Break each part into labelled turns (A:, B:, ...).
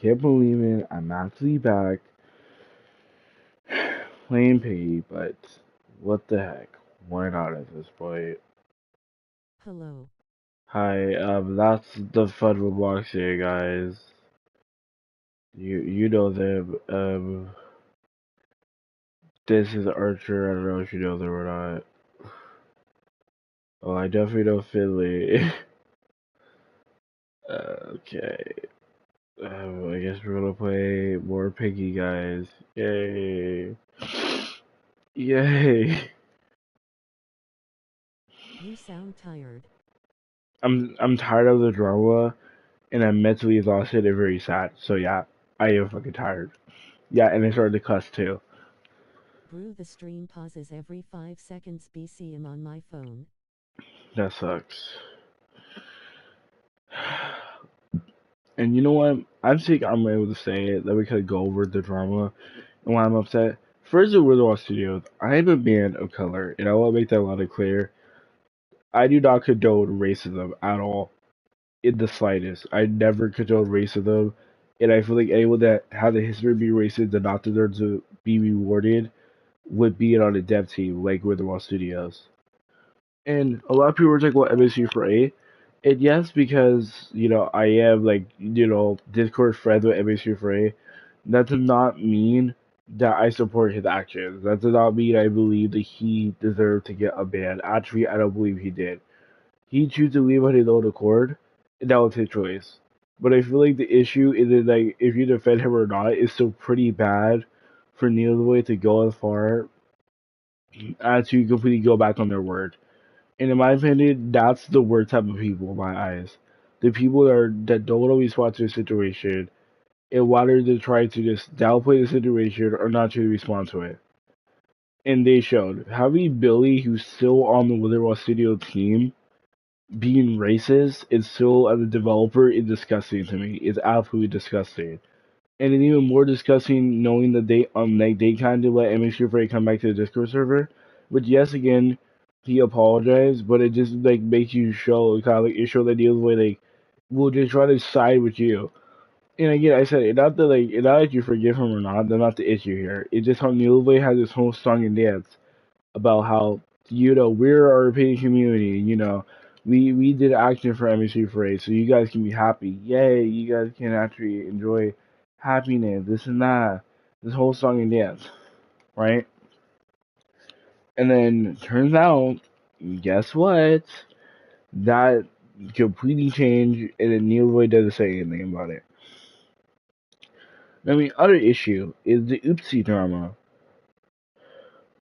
A: can't believe it. I'm actually back playing Piggy, but what the heck? Why not at this point?
B: Hello.
A: Hi, that's the fun Roblox here, guys. You know them. This is Archer. I don't know if you know them or not. Oh, I definitely know Finley. Okay. I guess we're gonna play more Piggy, guys. Yay! Yay!
B: You sound tired.
A: I'm tired of the drama, and I'm mentally exhausted and very sad. So yeah, I am fucking tired. Yeah, and I started to cuss too.
B: Brew the stream pauses every 5 seconds BCM on my phone.
A: That sucks. And you know what? I'm sick. I'm able to say it that we could go over the drama and why I'm upset. First, the Wizard Studios. I am a man of color, and I want to make that a lot of clear. I do not condone racism at all, in the slightest. I never condone racism, and I feel like anyone that had a history of being racist and not deserve to be rewarded would be on a dev team like Wizard Studios. And a lot of people were like, well, MSU for A. And yes, because, I am like, Discord friends with MSU for A. That does not mean that I support his actions. That does not mean I believe that he deserved to get a ban. Actually, I don't believe he did. He chose to leave on his own accord, and that was his choice. But I feel like the issue is that, like, if you defend him or not, it's still pretty bad for Neil to go as far as to completely go back on their word. And in my opinion, that's the worst type of people in my eyes. The people that don't always watch their situation and wanted to try to just downplay the situation or not to respond to it. And they showed. Having Billy, who's still on the Witherwall Studio team, being racist and still as a developer is disgusting to me. It's absolutely disgusting. And it's even more disgusting knowing that they kind of let MXU Frey come back to the Discord server, which yes again he apologized, but it just like makes you show kind of like it show that the other way like will just try to side with you. And again, I said it not that not that you forgive him or not. That's not the issue here. It's just how Neilway has this whole song and dance about how we're our opinion community. We did action for MSC Parade, so you guys can be happy. Yay! You guys can actually enjoy happiness. This and that. This whole song and dance, right? And then turns out, guess what? That completely changed, and then Neil Boy doesn't say anything about it. I mean, other issue is the oopsie drama.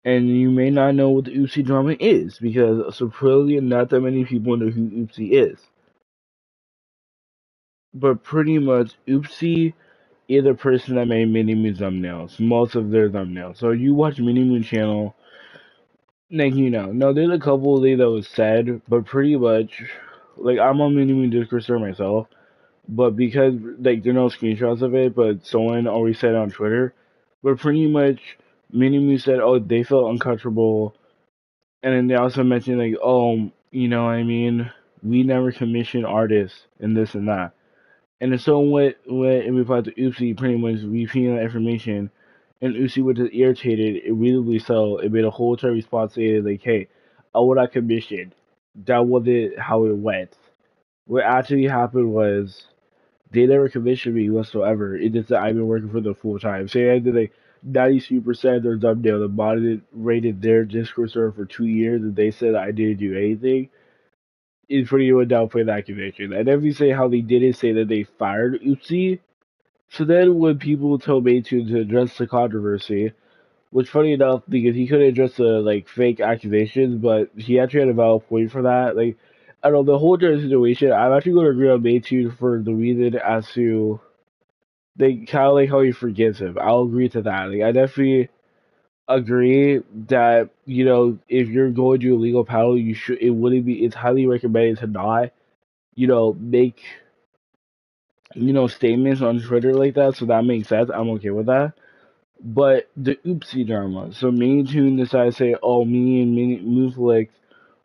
A: And you may not know what the Oopsie drama is because supposedly not that many people know who Oopsie is. But pretty much, Oopsie is the person that made Mini Moon thumbnails, most of their thumbnails. So you watch Mini Moon channel, like no, there's a couple of things that was said, but pretty much, like I'm on Mini Moon Discord server myself, but because like there are no screenshots of it, but someone always said it on Twitter, but pretty much Mini Moon said, oh, they felt uncomfortable. And then they also mentioned like, oh, what I mean, we never commission artists and this and that. And then so what in reply to Oopsie pretty much repeating that information, and Oopsie was just irritated, immediately so it made a whole entire response saying like, hey, oh, what I commissioned, that wasn't how it went. What actually happened was they never commissioned me whatsoever. It just that I've been working for them full time. Say I did like 93% of their thumbnail, the body rated their Discord server for 2 years, and they said I didn't do anything. It's pretty much downplay that accusation. And then we say how they didn't say that they fired Uzi. So then when people told me to address the controversy, which funny enough, because he couldn't address the like fake accusations, but he actually had a valid point for that. Like I don't know, the whole entire situation, I'm actually gonna agree on Maytune for the reason as to they kind of like how he forgives him. I'll agree to that. Like I definitely agree that if you're going to a legal paddle, you should. It wouldn't be. It's highly recommended to not make statements on Twitter like that. So that makes sense. I'm okay with that. But the oopsie drama. So me and Tune decided to say, oh, me and Moonflix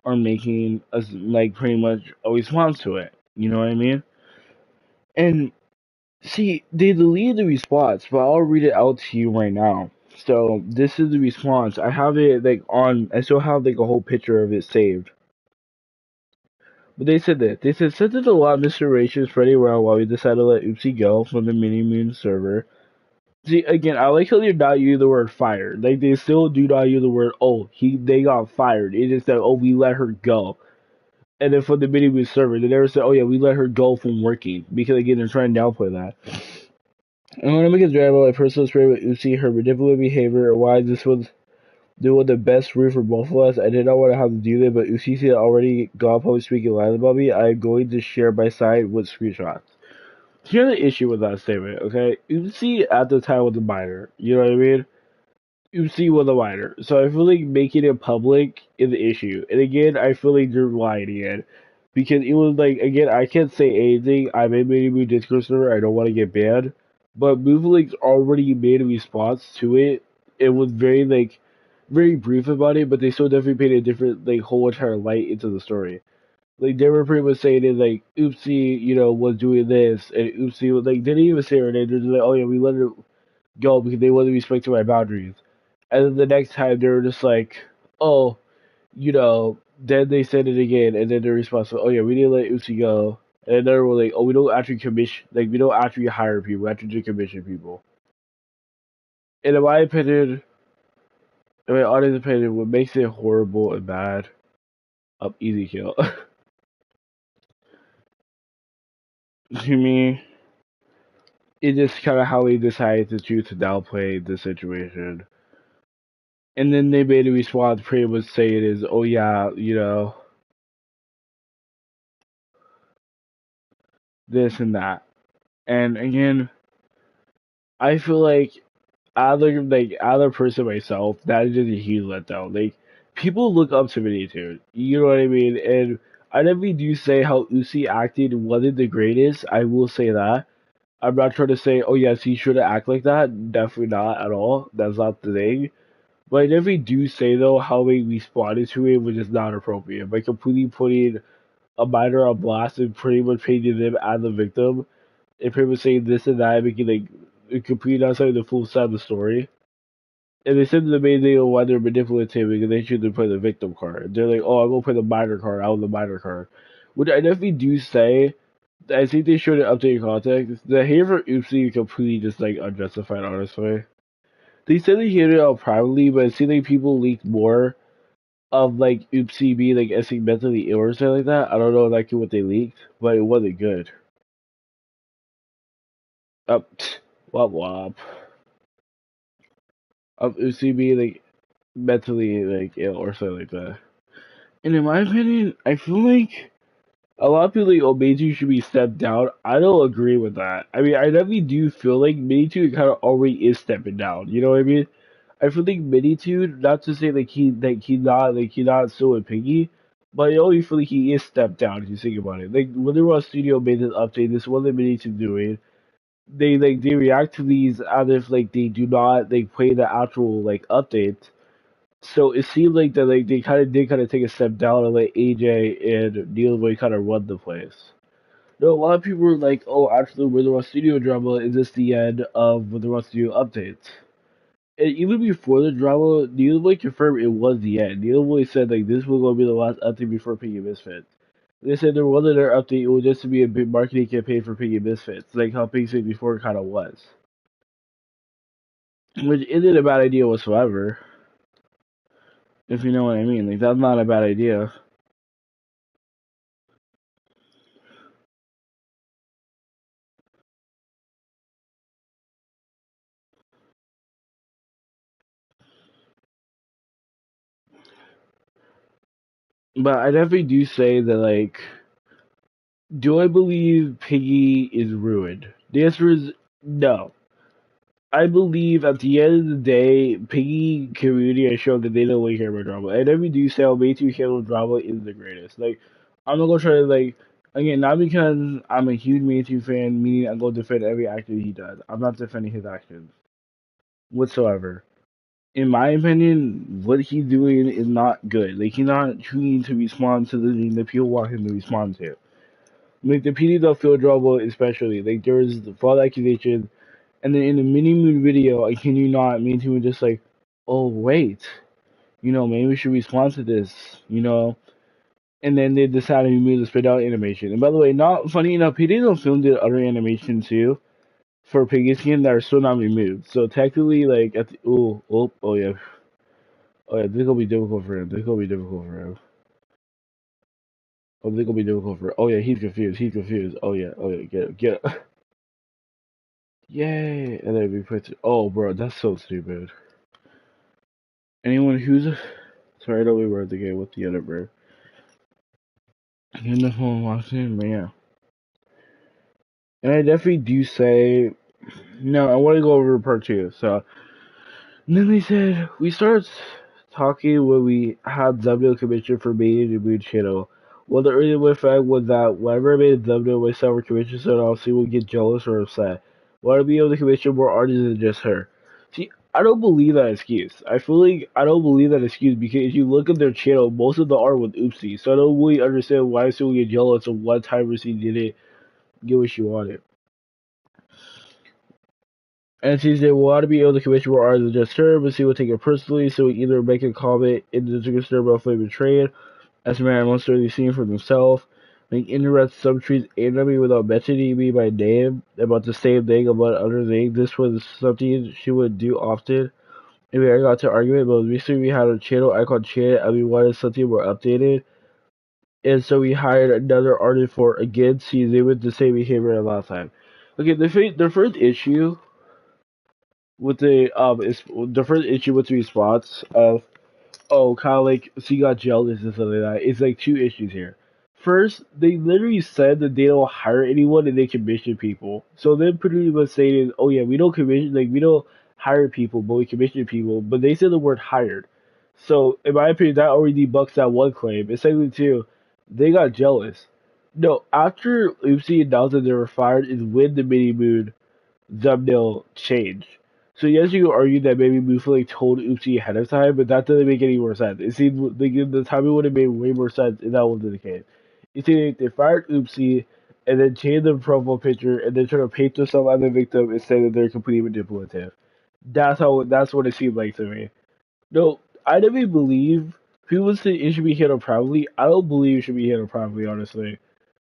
A: are making us like pretty much a response to it. You know what I mean? And See, they deleted the response, but I'll read it out to you right now. So this is the response. I have it like on. I still have like a whole picture of it saved. But they said that. They said, since there's a lot of misdirection spreading around while we decided to let Oopsie go from the mini moon server. See, again, I like how they're not using the word fired. Like, they still do not use the word, oh, they got fired. It just said, oh, we let her go. And then for the mini moon server, they never said, oh, yeah, we let her go from working. Because, again, they're trying to downplay that. And when I make a drama, my personal experience with Oopsie, her manipulative behavior, or why this was doing the best route for both of us. I did not want to have to do that, but Ucc had already gone public speaking lies about me. I am going to share my side with screenshots. Here's the issue with that statement, okay? Ucc at the time was a minor. You know what I mean? Ucc was a minor. So I feel like making it public is the issue. And again, I feel like they're lying again. Because it was like, again, I can't say anything. I made a new Discord server. I don't want to get banned. But MoveLink's already made a response to it. It was very, like, very brief about it, but they still definitely painted a different, like, whole entire light into the story. Like, they were pretty much saying it, like, Oopsie, you know, was doing this, and Oopsie was, like, didn't even say her name. They're just like, oh, yeah, we let her go because they wasn't respecting my boundaries. And then the next time, they were just like, oh, you know, then they said it again, and then the response was, oh, yeah, we didn't let Oopsie go. And then they were like, oh, we don't actually commission, like, we don't actually hire people, we actually do commission people. And in my honest opinion, what makes it horrible and bad, easy kill. To me, it's just kind of how they decided to choose to downplay the situation. And then they made a response pretty much saying is, oh yeah, you know, this and that. And again, I feel like other person myself, that is just a huge letdown. Like, people look up to me too. You know what I mean? And I never do say how Uzi acted wasn't the greatest. I will say that. I'm not trying to say, oh yes, he shouldn't act like that. Definitely not at all. That's not the thing. But I never do say though how they responded to it was just not appropriate. By completely putting a minor on blast and pretty much painting them as the victim and pretty much saying this and that, making like it completely outside the full side of the story. And they said the main thing on why they're manipulative because they shouldn't play the victim card. They're like, oh, I'm gonna play the minor card. I was the minor card, which I definitely do say. I think they should update context. The hate for Oopsie is completely just like unjustified, honestly. They said they hit it out privately, but it seemed like people leaked more of like Oopsie being like essing mentally ill or something like that. I don't know exactly what they leaked, but it wasn't good. Up, wop wop. Of Oopsie being like mentally like ill or something like that. And in my opinion, I feel like a lot of people like, oh, Meiji should be stepped down. I don't agree with that. I mean, I definitely do feel like Meiji kind of already is stepping down. You know what I mean? I feel like Minitude, not to say like he not still a Piggy, but I only feel like he is stepped down if you think about it. Like when the Raw Studio made this update, this wasn't Minitude doing. They react to these as if like they do not like play the actual like updates. So it seemed like that like they kind of take a step down and let AJ and Neil Boy kind of run the place. No, a lot of people were like, "Oh, actually, Where the Raw Studio drama is this the end of Where the Raw Studio updates?" And even before the drama, Neil Boy confirmed it was the end. Neil Boy said like this was gonna be the last update before Piggy Misfits. They said there wasn't another update; it was just to be a big marketing campaign for Piggy Misfits, like how Piggy said before kind of was, which isn't a bad idea whatsoever. If you know what I mean, like that's not a bad idea. But I definitely do say that, like, do I believe Piggy is ruined? The answer is no. I believe at the end of the day, Piggy community has shown that they don't really care about drama. And every do say Meitu handle drama is the greatest. Like, I'm not gonna try to, like, again, not because I'm a huge Meitu fan, meaning I'm gonna defend every action he does. I'm not defending his actions whatsoever. In my opinion, what he's doing is not good. Like, he's not choosing to respond to the thing that people want him to respond to. Like the PD don't feel trouble, especially like there was the false accusation, and then in the mini moon video, I can you not mean to just like, oh wait, maybe we should respond to this, and then they decided to move the spit out animation. And by the way, not funny enough, PD don't film did other animation too for Piggy skin that are still not removed. So technically, like at the oh yeah, this gonna be difficult for him. This gonna be difficult for him. Oh, this gonna be difficult for. Oh yeah, he's confused. He's confused. Oh yeah, get it. Yay! And then we put. Oh, bro, that's so stupid. Anyone who's sorry, I don't remember the game with the other bro. In the phone watching, but yeah. And I definitely do say no. I want to go over part two. So and then they said we started talking when we had thumbnail commission for making the moon channel. Well, the early fact was that whenever I made a thumbnail myself or commission someone else, he would get jealous or upset. Want to be able to commission more artists than just her. See, I don't believe that excuse. I feel like I don't believe that excuse because if you look at their channel, most of the art was oopsie. So I don't really understand why someone get jealous of one time she didn't get what she wanted. And she said, well, I ought to be able to commission more artists than just her, but she would take it personally, so we either make a comment in the Instagram about feeling betrayed, as a man wants to really see for themselves, make indirect subtweets aimed me without mentioning me by name about the same thing about other things. This was something she would do often. Anyway, I got to argument, but recently we had a channel icon chat and we wanted something more updated. And so we hired another artist for again, see they with the same behavior as last time. Okay, the first issue with the first issue with the response of oh, kind of like she got jealous and something like that. It's like two issues here. First, they literally said that they don't hire anyone and they commission people. So then pretty much saying, oh yeah, we don't commission, like we don't hire people, but we commission people. But they said the word hired. So in my opinion, that already bucks that one claim. And secondly, too, they got jealous. No, after Oopsie announced that they were fired is when the mini moon thumbnail changed. So yes, you could argue that maybe Mufley told Oopsie ahead of time, but that doesn't make any more sense. It seemed like the timing would have made way more sense if that wasn't the case. You see, they fired Oopsie and then changed the profile picture and then try to paint themselves as the victim and say that they're completely manipulative. That's what it seemed like to me. No, I never believe people say it should be handled properly. I don't believe it should be handled properly, honestly.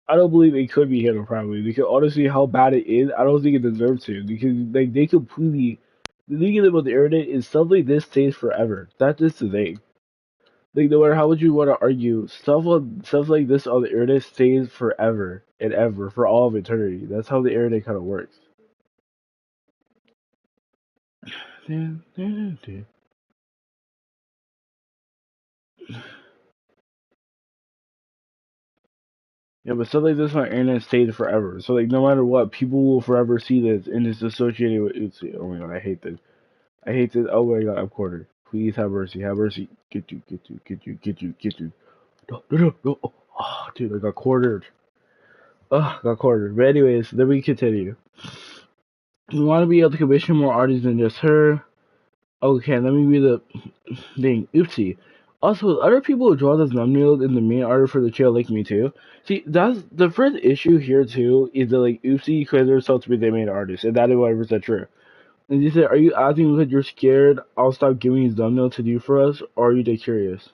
A: I don't believe it could be handled properly because honestly, how bad it is, I don't think it deserves to. Because like they completely, the thing about the internet is stuff like this stays forever. That's just the thing. Like no matter how much you want to argue, stuff like this on the internet stays forever and ever for all of eternity. That's how the internet kind of works. Yeah, but stuff like this on the internet stays forever. So like no matter what, people will forever see this and it's associated with Uzi. Oh my god, I hate this. I hate this. Oh my god, I'm cornered. Please have mercy. Have mercy. Get you, get you, get you, get you, get you. No, no, no, no. Oh, dude, I got cornered. Ugh, got cornered. But anyways, then we continue. We want to be able to commission more artists than just her. Okay, let me read the thing. Oopsie. Also, other people who draw this thumbnail in the main art for the channel like me too. See, that's the first issue here too. Is that like Oopsie because they're supposed to be the main artist, and that is 100% true. And he said, are you asking because you're scared I'll stop giving you thumbnail to do for us, or are you just curious?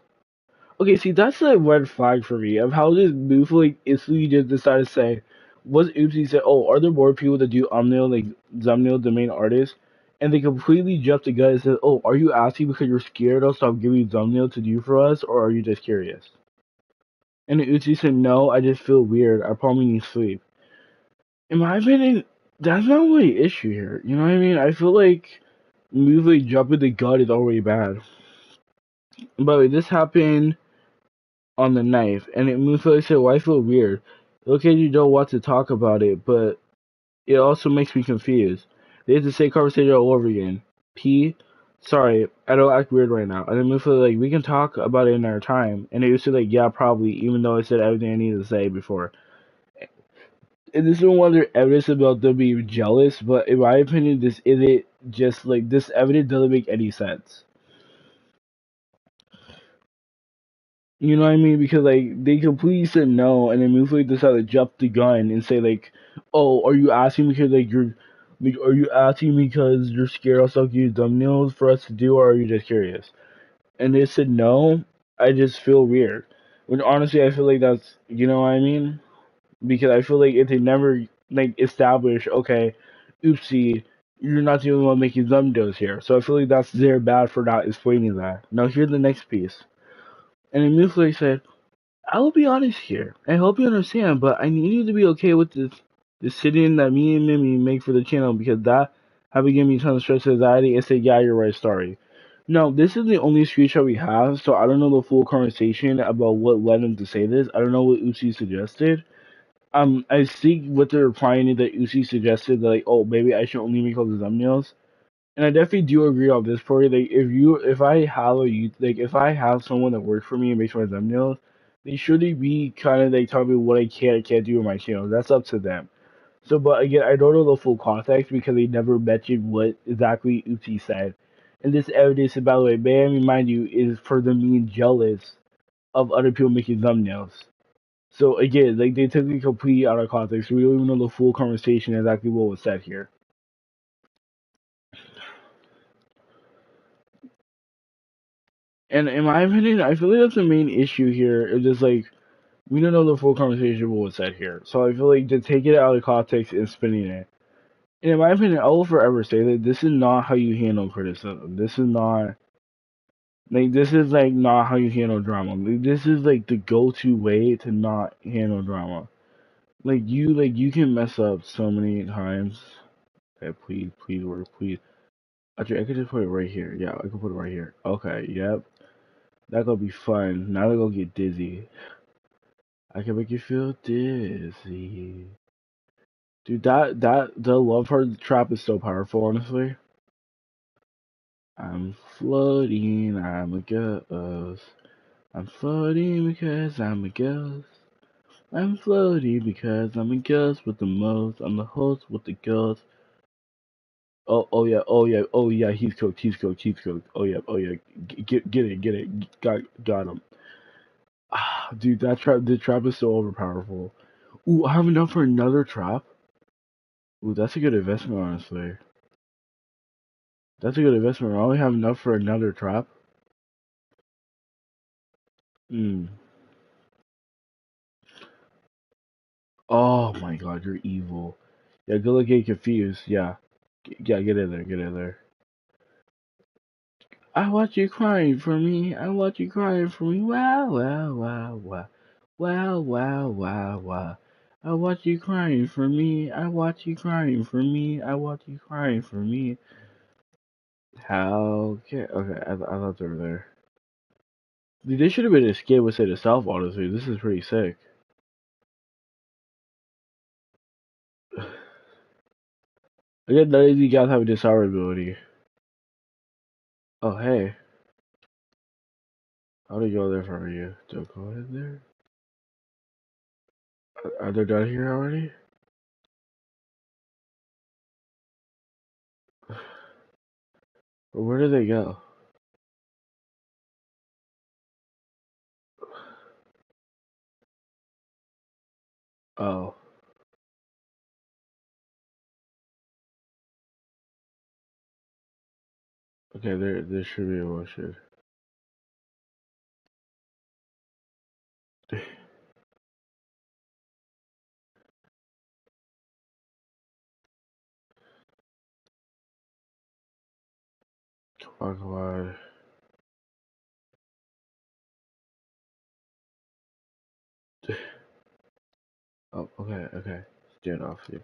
A: Okay, see, that's a red flag for me of how this move like instantly just decided to say, was Oopsie said, oh, are there more people that do thumbnail the main artist? And they completely jumped the gun and said, oh, are you asking because you're scared I'll stop giving you thumbnail to do for us, or are you just curious? And Oopsie said, no, I just feel weird. I probably need sleep. In my opinion, that's not really an issue here. You know what I mean? I feel like movie jumping the gun is already bad. But this happened on the knife, and it Mufasa said, well, I feel weird. Okay, you don't want to talk about it, but it also makes me confused. They have the same conversation all over again. P, sorry, I don't act weird right now. And then Mufasa like, we can talk about it in our time. And it was like, yeah, probably, even though I said everything I needed to say before. And this is one of the evidence about them being jealous, but in my opinion, this isn't just like this evidence doesn't make any sense. You know what I mean? Because like they completely said no, and then immediately decided to jump the gun and say like, "Oh, are you asking because like you're, like, are you asking because you're scared I'll suck you thumbnails for us to do, or are you just curious?" And they said no. I just feel weird. When honestly, I feel like that's, you know what I mean? Because I feel like if they never like establish, okay, oopsie, you're not the only one making thumbnails here. So I feel like that's their bad for not explaining that. Now here's the next piece. And immediately said, I will be honest here. I hope you understand, but I need you to be okay with this sitting that me and Mimi make for the channel because that have been giving me tons of stress and anxiety and say, yeah, you're right, sorry. No, this is the only screenshot we have, so I don't know the full conversation about what led him to say this. I don't know what Uchi suggested. I think what they're replying is that Uchi suggested that, like, oh, maybe I should only make all the thumbnails. And I definitely do agree on this part. Like, if I have if I have someone that works for me and makes my thumbnails, they shouldn't be kind of like telling me what I can and can't do with my channel. That's up to them. So, but again, I don't know the full context because they never mentioned what exactly Uchi said. And this evidence, by the way, may I remind you, is for them being jealous of other people making thumbnails. So again, like they took it completely out of context. We don't even know the full conversation exactly what was said here. And in my opinion, I feel like that's the main issue here. It's just like we don't know the full conversation of what was said here. So I feel like to take it out of context and spinning it. And in my opinion, I will forever say that this is not how you handle criticism. This is not this is like not how you handle drama. Like, this is like the go-to way to not handle drama. Like you can mess up so many times. Okay, please work, please. Actually, I could just put it right here. Yeah, I could put it right here. Okay, yep. That gonna be fun. Now they're gonna get dizzy. I can make you feel dizzy. Dude, that the love heart trap is so powerful, honestly. I'm floating, I'm a ghost. I'm floating because I'm a ghost. I'm floating because I'm a ghost with the most. I'm the host with the ghost. Oh yeah, he's cooked. Oh yeah, get it, got him. Ah, dude, the trap is so overpowerful. Ooh, I have enough for another trap. Ooh, that's a good investment, honestly. That's a good investment. I only have enough for another trap. Hmm. Oh my god, you're evil. Yeah, good luck getting confused. Yeah. Yeah, get in there, get in there. I watch you crying for me. I watch you crying for me. Wow, wow, wow, wow. Wow, wow, wow, wow. I watch you crying for me. I watch you crying for me. I watch you crying for me. How? Okay, okay. I thought they were there. Dude, they should have been a skit with it itself. Honestly, this is pretty sick. Again, none of you guys have a disarm ability. Oh, hey. How do you go there for you? Don't go in there. Are they done here already? Or where do they go? Oh, okay. There should be a motion. Come on, come on. Oh, okay, okay. Stand off you.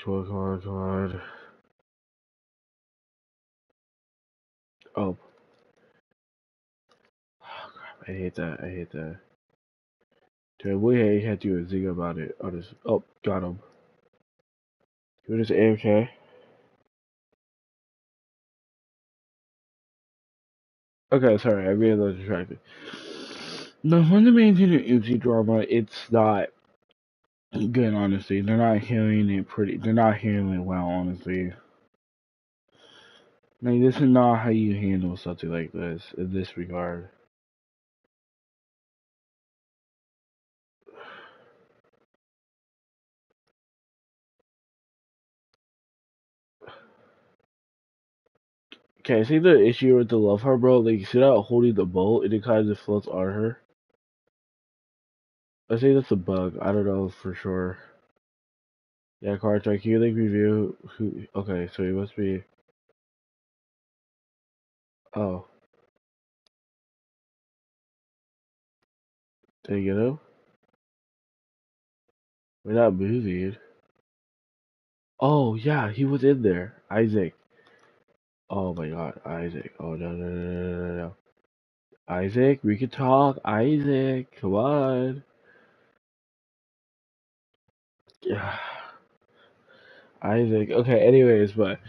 A: Come on, come on, come on. Oh, oh crap! I hate that. I hate that. Dude, we had to do a zing about it. Oh, this. Oh, got him. You just AFK. Okay, sorry. I made a little distracted. No, when the main thing in UC drama, it's not good. Honestly, they're not handling it pretty. They're not handling it well. Honestly. Like, this is not how you handle something like this in this regard. Okay, I see the issue with the love heart, bro. Like, see that holding the bolt and it kind of just floats on her? I think that's a bug. I don't know for sure. Yeah, car track. Can you like review who? Okay, so he must be. Oh, did you get him? We're not moving. Oh yeah, he was in there. Isaac. Oh my God, Isaac. Oh no no no no no no. No. Isaac, we can talk. Isaac, come on. Yeah, Isaac. Okay. Anyways, but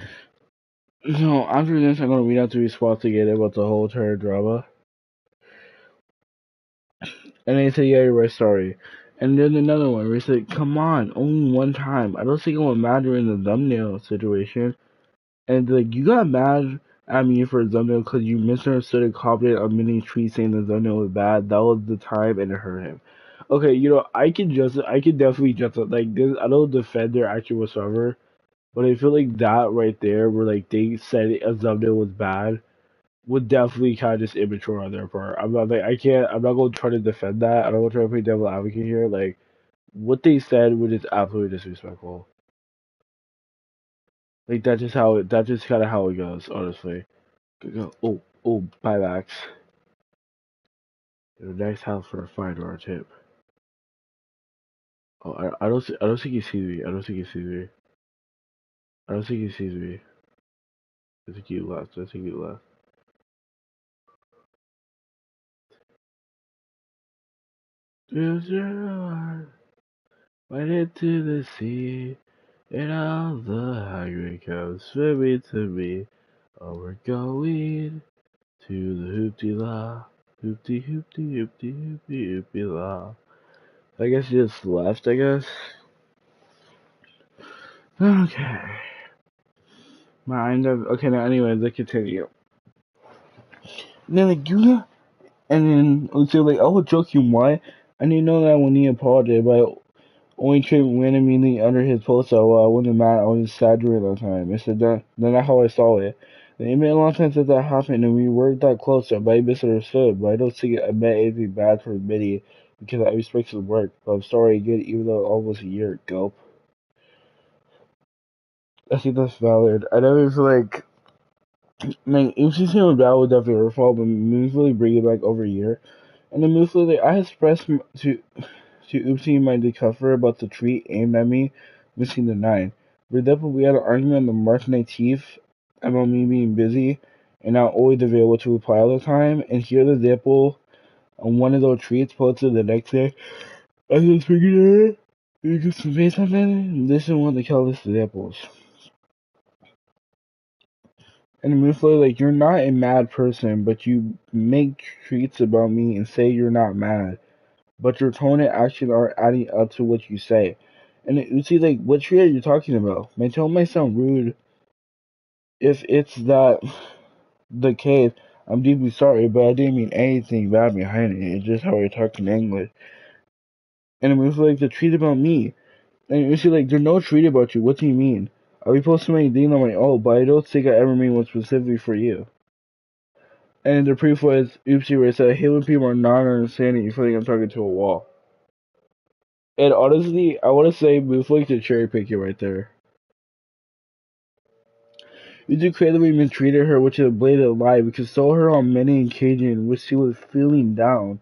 A: so after this, I'm gonna read out the response again about the whole entire drama. And they say, yeah, you're right, sorry. And then another one where he said, come on, only one time. I don't think it would matter in the thumbnail situation. And like, you got mad at me for a thumbnail because you misunderstood and copied a mini tweet saying the thumbnail was bad. That was the time and it hurt him. Okay, I can definitely just, like, this, I don't defend their action whatsoever. But I feel like that right there, where like they said a thumbnail was bad, would definitely kind of just immature on their part. I'm not like I can't. I'm not going to try to defend that. I'm not going to try to play devil advocate here. Like what they said was just absolutely disrespectful. Like that's just how it. That's just kind of how it goes. Honestly. Oh, buybacks. Nice house for a $5 tip. Oh, I don't think he sees me. I don't think he sees me. I don't think he sees me. I think he left. I think he left. Went into the sea. And all the hungry comes swimming to me. Oh, we're going to the hoopty la. Hoopty hoopty hoopty hoopty hoopty la. I guess he just left, I guess. Okay. Mind of. Okay, now, anyway, let's continue. And then, like, and then, let's say, like, I was joking, why? I didn't know that when he apologized, but only trip randomly under his post, so I wasn't mad, I was exaggerating at the time. I said that, then that's how I saw it. It been a long time since that happened, and we weren't that close, so I misunderstood, but I don't think I meant anything bad for Mitty, because I respect his work, but I'm sorry again, even though almost a year, gulp. I think that's valid. I never feel like, if she's feeling bad, was definitely her fault, but usually bring it back over a year. And then usually, I expressed to Oopsie my discomfort about the tweet aimed at me, missing the 9. For example, we had an argument on the March 19th about me being busy and not always available to reply all the time, and here's an example on one of those tweets posted the next day. I was figuring it. You just say something? This is one of the countless examples. And Muflo, like, you're not a mad person, but you make tweets about me and say you're not mad. But your tone and action are adding up to what you say. And you see, like, what tree are you talking about? My tone might sound rude if it's that the case. I'm deeply sorry, but I didn't mean anything bad behind it. It's just how we're talking English. And it was like the tweet about me. And you see, like, there's no tweet about you. What do you mean? I repost so many things on my own, but I don't think I ever made one specifically for you. And the proof was Oopsie where it said, hey, when people are not understanding, you feel like I'm talking to a wall. And honestly, I want to say Mooflake to cherry pick you right there. You do creatively mistreated her, which is a blatant lie, because saw her on many occasions in which she was feeling down.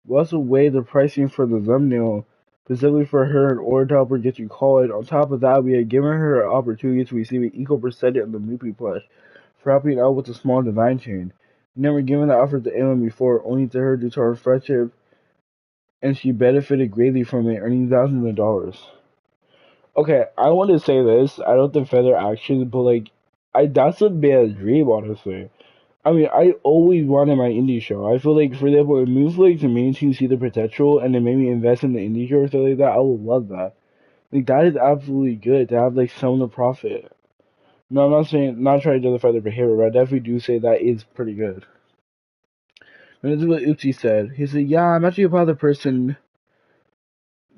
A: We also weighed the pricing for the thumbnail, specifically for her in order to help her get you called. On top of that, we had given her an opportunity to receive an equal percentage of the movie plush for helping out with a small design change. Never given the offer to anyone before, only to her due to our friendship, and she benefited greatly from it, earning thousands of dollars. Okay, I want to say this. I don't defend their actions, but like, that's a bad dream, honestly. I mean, I always wanted my indie show. I feel like, for example, if moves like the main team see the potential and then maybe invest in the indie show or something like that, I would love that. Like, that is absolutely good to have like some of the profit. No, I'm not saying not trying to justify their behavior, but I definitely do say that is pretty good. And this is what Uchi said. He said, "Yeah, I'm actually a part of the person.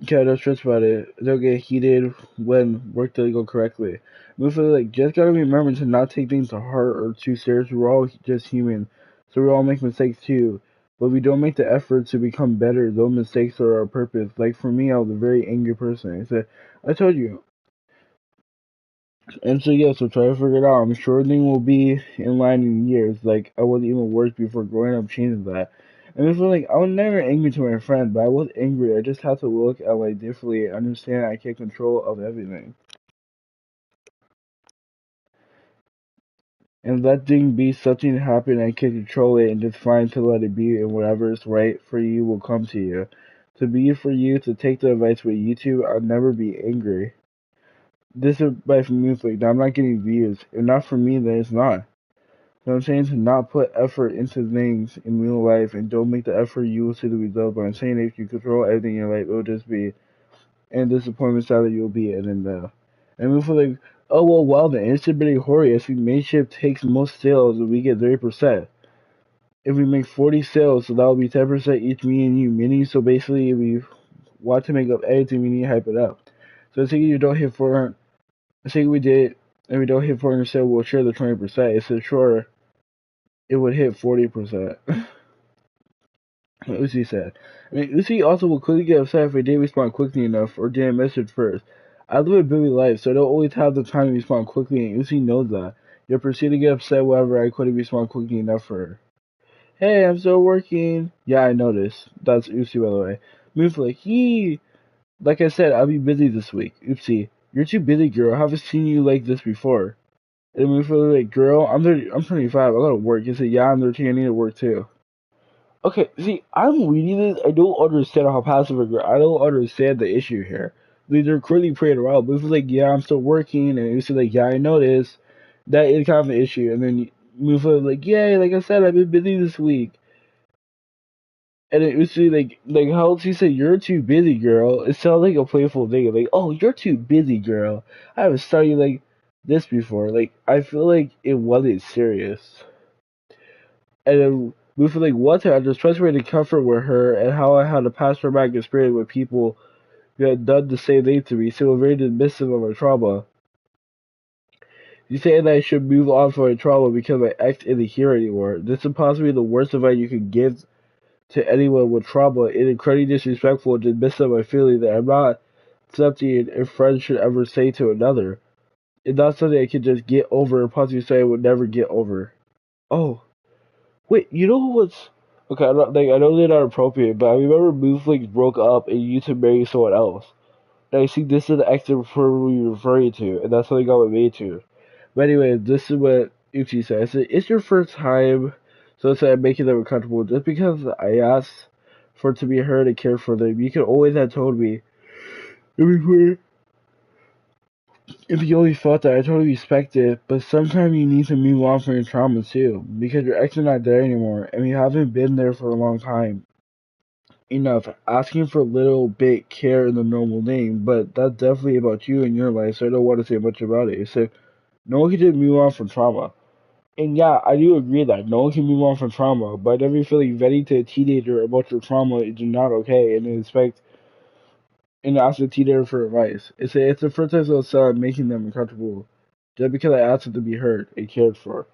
A: Okay, don't stress about it. They'll get heated when work doesn't go correctly. We feel like just gotta remember to not take things to heart or too serious. We're all just human, so we all make mistakes too. But we don't make the effort to become better. Those mistakes are our purpose. Like for me, I was a very angry person. I said, I told you, and so yeah, so try to figure it out. I'm sure things will be in line in years. Like I wasn't even worse before growing up changing that. And it's like I was never angry to my friend, but I was angry. I just had to look at life differently and understand I can't control of everything. And letting be something happen I can control it and just find to let it be and whatever is right for you will come to you. To be for you to take the advice with you two, I'll never be angry. This is advice from music. I'm not getting views. If not for me, then it's not. So I'm saying to not put effort into things in real life and don't make the effort, you will see the result. But I'm saying if you control everything in your life, it will just be and disappointment that you'll be in. And we feel like, oh well, well then it's a bit horror. If we main ship takes most sales, we get 30%. If we make 40 sales, so that will be 10% each, me and you. Meaning, so basically, if we want to make up everything, we need to hype it up. So let's say you don't hit 400. Let's say we did, and we don't hit 400 sales, we'll share the 20%. It's sure it would hit 40%. Uzi said. I mean, Uzi also will quickly get upset if they didn't respond quickly enough or didn't message first. I live a busy life, so I don't always have the time to respond quickly, and Uzi knows that. You'll proceed to get upset whenever I couldn't respond quickly enough for her. Hey, I'm still working. Yeah, I noticed. That's Uzi, by the way. Move like, yee. Like I said, I'll be busy this week. Oopsie. You're too busy, girl. I haven't seen you like this before. And move like, girl, I'm 25. I gotta work. You say, yeah, I'm 13. I need to work too. Okay, see, I'm reading this. I don't understand how passive aggressive. I don't understand the issue here. They're clearly praying around. But if it's like, yeah, I'm still working, and it's like, yeah, I know this, that is kind of an issue. And then move like, yay, like I said, I've been busy this week. And it was like how she said, you're too busy, girl. It sounds like a playful thing. Like, oh, you're too busy, girl. I haven't started like this before. Like, I feel like it wasn't serious. And then we feel like what I just tried to comfort with her and how I had a past traumatic experience with people who had done the same thing to me, so we're very dismissive of my trauma. You say that I should move on from my trauma because my ex isn't here anymore. This is possibly the worst advice you could give to anyone with trauma. It's incredibly disrespectful and dismissive of my feeling that I'm not something a friend should ever say to another. It's not something I can just get over and possibly say I would never get over. Oh, wait, you know what's okay? I know they're not appropriate, but I remember Moonflix broke up and used to marry someone else. And I think this is the ex we're referring to, and that's how they got made to. But anyway, this is what Uchi said. I said, it's your first time, so it's like making them uncomfortable. Just because I asked for it to be heard and cared for them, you could always have told me. If you only thought that, I totally respect it, but sometimes you need to move on from your trauma too, because your ex is not there anymore, and you haven't been there for a long time. Enough. Asking for a little bit care in the normal name, but that's definitely about you and your life, so I don't want to say much about it. So no one can just move on from trauma. And yeah, I do agree that no one can move on from trauma, but I never feel like venting to a teenager about your trauma is not okay and expect and ask a teenager for advice. It's the first time son making them uncomfortable. Just because I asked them to be heard and cared for.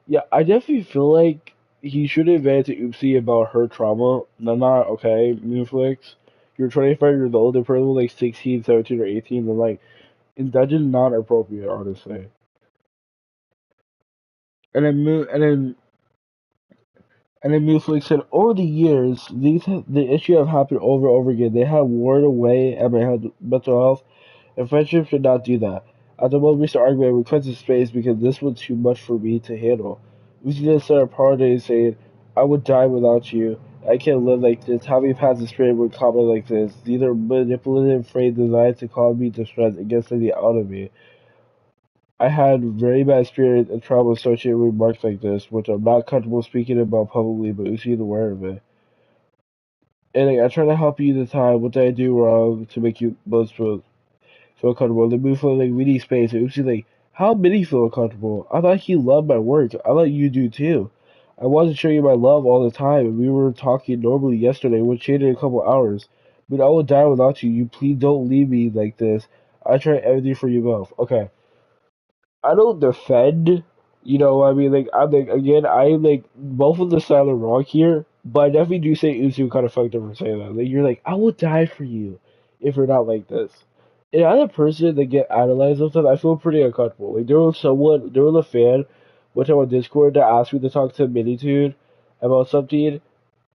A: Yeah, I definitely feel like he should have vented to Oopsie about her trauma. Not okay, Moonflix. You're 25 years old, the person was like 16, 17, or 18, and like, that's just not appropriate, honestly. And then Moonflix said, over the years, the issue have happened over and over again. They have worn away at my mental health, and friendship should not do that. At the most recent argument, I requested space because this was too much for me to handle. We just started apologizing, saying, I would die without you. I can't live like this. Having passed the spirit would comment like this. These are manipulative phrases designed to cause me distress and get something out of me. I had very bad experience and trauma associated with remarks like this, which I'm not comfortable speaking about publicly, but Uchi's aware of it. And like, I try to help you decide what did I do wrong to make you both feel comfortable. The move for like we need space. And Uchi's like, How did he feel uncomfortable? I thought he loved my work. I thought you do too. I wanted to show you my love all the time, and we were talking normally yesterday, which changed in a couple hours. But I will die without you. You please don't leave me like this. I try everything for you both. Okay. I don't defend, you know, I mean, like, I'm like, again, I like both of the side are wrong here, but I definitely do say Usu kind of fucked up for saying that. Like, you're like, I will die for you if you're not like this. And I'm a person that get idolized with it, I feel pretty uncomfortable. Like, there was a fan one time on Discord that asked me to talk to Minitude about something,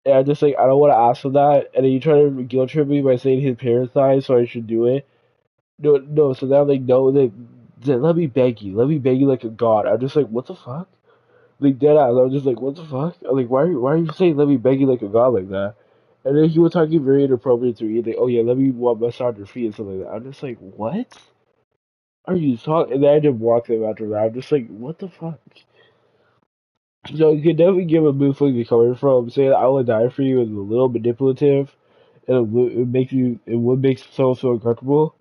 A: and I'm just like, I don't want to ask him that, and then you try to guilt trip me by saying his parents died, so I should do it. No, no. So now, like, no, let me beg you like a god. I'm just like, what the fuck? Like dead ass. I'm just like, what the fuck? I'm like, why are you saying let me beg you like a god like that? And then he was talking very inappropriate to me. Like, oh yeah, let me massage your feet and something like that. I'm just like, what are you talking? And then I just walked him after that. I'm just like, what the fuck? So you can definitely give a move like you're coming from. Saying I would die for you is a little manipulative, and it would make someone feel uncomfortable.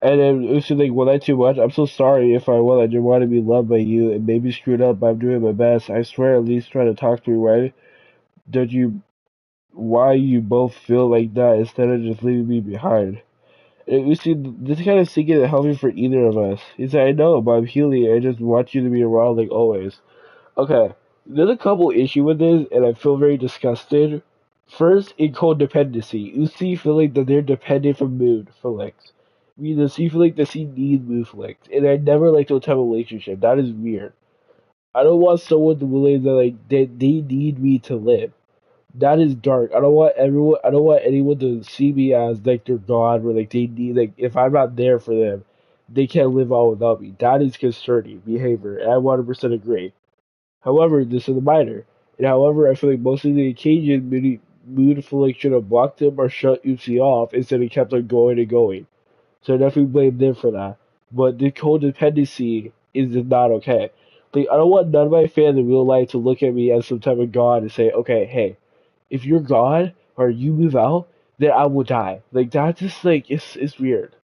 A: And then it's like, well, that's too much. I'm so sorry if I will. I just want to be loved by you and maybe screwed up, but I'm doing my best. I swear, at least try to talk to me, right? Don't you, why you both feel like that instead of just leaving me behind? And you see, this kind of sinking and healthy for either of us. He said, I know, but I'm healing. I just want you to be around like always. Okay, there's a couple issue with this, and I feel very disgusted. First, in codependency, you see feeling that they're dependent from mood for likes. Meaning, you feel like that she needs mood flicks, and I never like those type of relationship. That is weird. I don't want someone to believe that like they need me to live. That is dark. I don't want everyone. I don't want anyone to see me as like they're God, or like they need like if I'm not there for them, they can't live on without me. That is concerning behavior, and I 100% agree. However, this is a minor. And however, I feel like most of the occasion, Moonflick should have blocked him or shut Oopsie off instead of kept on going and going. So I definitely blame them for that. But the codependency is just not okay. Like, I don't want none of my fans in real life to look at me as some type of god and say, okay, hey, if you're god or you move out, then I will die. Like, that's just like, it's weird.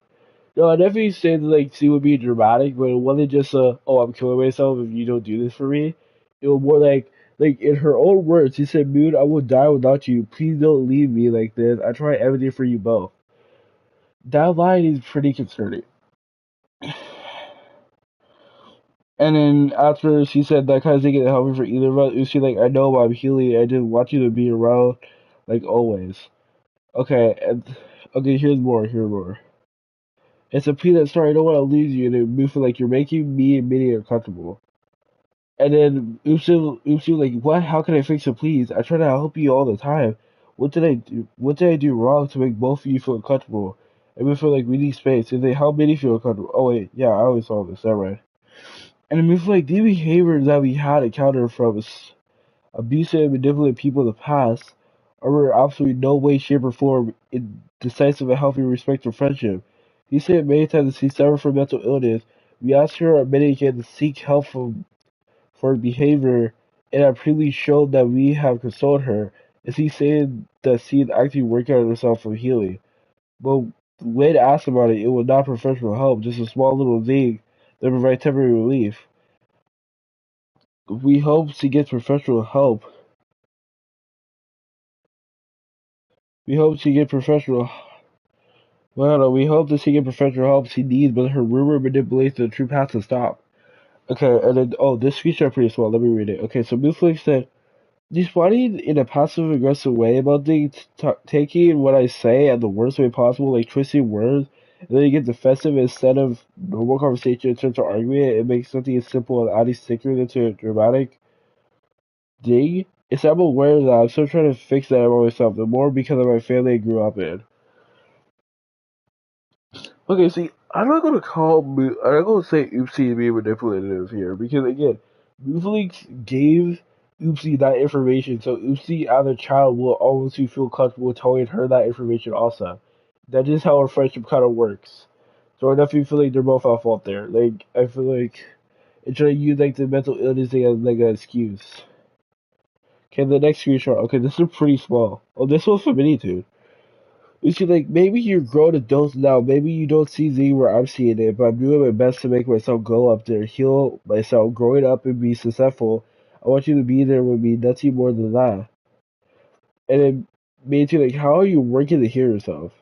A: No, I definitely say that like she would be dramatic, but it wasn't just oh I'm killing myself if you don't do this for me. It was more like in her own words, she said, Moon, I will die without you. Please don't leave me like this. I try everything for you both. That line is pretty concerning. And then after she said that kind of thing, it helped me for either of us. She like, I know but I'm healing. I just want you to be around, like always. Okay, and okay, here's more. Here's more. It's a plea that sorry, I don't want to lose you, and it moves like you're making me and Minnie uncomfortable. And then Oopsie like, what? How can I fix it, please? I try to help you all the time. What did I do? What did I do wrong to make both of you feel uncomfortable? And we feel like we need space. And they help Minnie feel uncomfortable. Oh wait, yeah, I always saw this. That right. And we feel like the behaviors that we had encountered from abusive and manipulative people in the past are absolutely no way, shape, or form in decisive and healthy respect or friendship. He said many times that he suffered from mental illness. We asked her on many occasions to seek help for behavior, and have previously shown that we have consoled her. Is he saying that she is actually working on herself for healing? But when asked about it, it was not professional help, just a small little thing that provides temporary relief. We hope she gets professional help. We hope she gets professional. Well, no, we hope that she gets professional help she needs, but her rumor manipulation of the truth has to stop. Okay, and then this screenshot pretty small. Let me read it. Okay, so Moonflake said, responding in a passive aggressive way about things, taking what I say at the worst way possible, like twisting words, and then you get defensive instead of normal conversation in terms of argument. It makes something as simple as adding stickers into a dramatic dig. It's I'm aware that I'm still trying to fix that about myself, the more because of my family I grew up in. Okay, see, I'm not gonna I'm not gonna say Oopsie being manipulative here because again, MoveLeaks gave Oopsie that information, so Oopsie as a child will always feel comfortable telling her that information also. That is how our friendship kind of works. So I definitely feel like they're both at fault there. Like I feel like it's trying to use like the mental illness thing as like an excuse. Okay, the next screenshot. Okay, this is pretty small. Oh, this one's for Minitude. You see, like, maybe you're grown adults now. Maybe you don't see Z where I'm seeing it, but I'm doing my best to make myself go up there, heal myself, growing up and be successful. I want you to be there with me, nothing more than that. And it made you like, how are you working to hear yourself?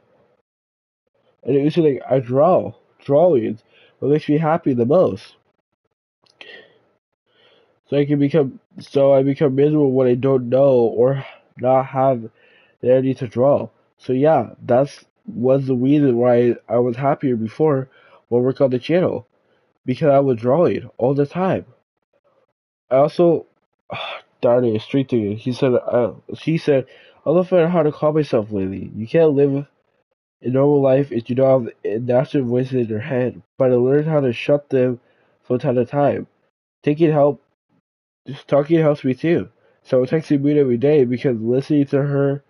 A: And it was like, I draw. Drawing what makes me happy the most. So I become miserable when I don't know or not have the energy to draw. So yeah, that's was the reason why I was happier before when I worked on the channel. Because I was drawing all the time. I also darn it, street thinking. She said, I'm not finding how to calm myself lately. You can't live a normal life if you don't have natural voices in your head. But I learned how to shut them from time to time. Taking help Just talking helps me too. So texting me every day because listening to her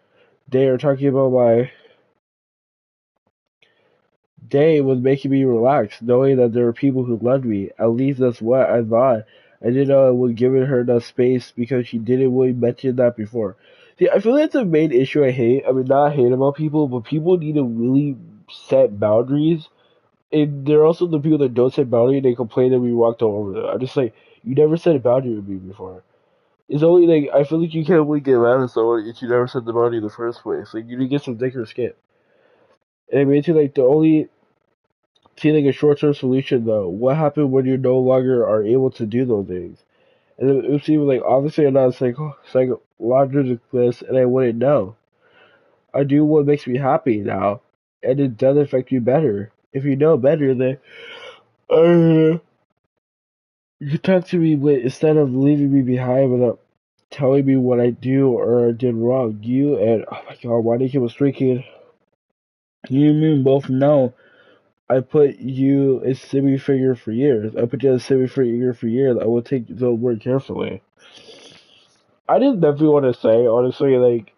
A: day or talking about my day was making me relax, knowing that there were people who loved me. At least that's what I thought. I didn't know I was giving her enough space because she didn't really mention that before. See, I feel that's the main issue I hate. I mean, not hate about people, but people need to really set boundaries. And there are also the people that don't set boundaries. They complain that we walked all over them. I'm just like, you never set a boundary with me before. It's only like I feel like you can't really get mad at someone if you never sent the money in the first place. Like you need to get some thicker skin. And it makes you like the only see like a short term solution though. What happened when you no longer are able to do those things? And it was even like obviously I'm not a psychologist and I wouldn't know. I do what makes me happy now, and it does affect you better. If you know better, then uh, you talk to me with instead of leaving me behind without telling me what I do or did wrong. You and oh my god, why do you keep us drinking? You and me both know I put you as semi figure for years. I put you as semi figure for years. I will take the word carefully. I just definitely want to say, honestly, like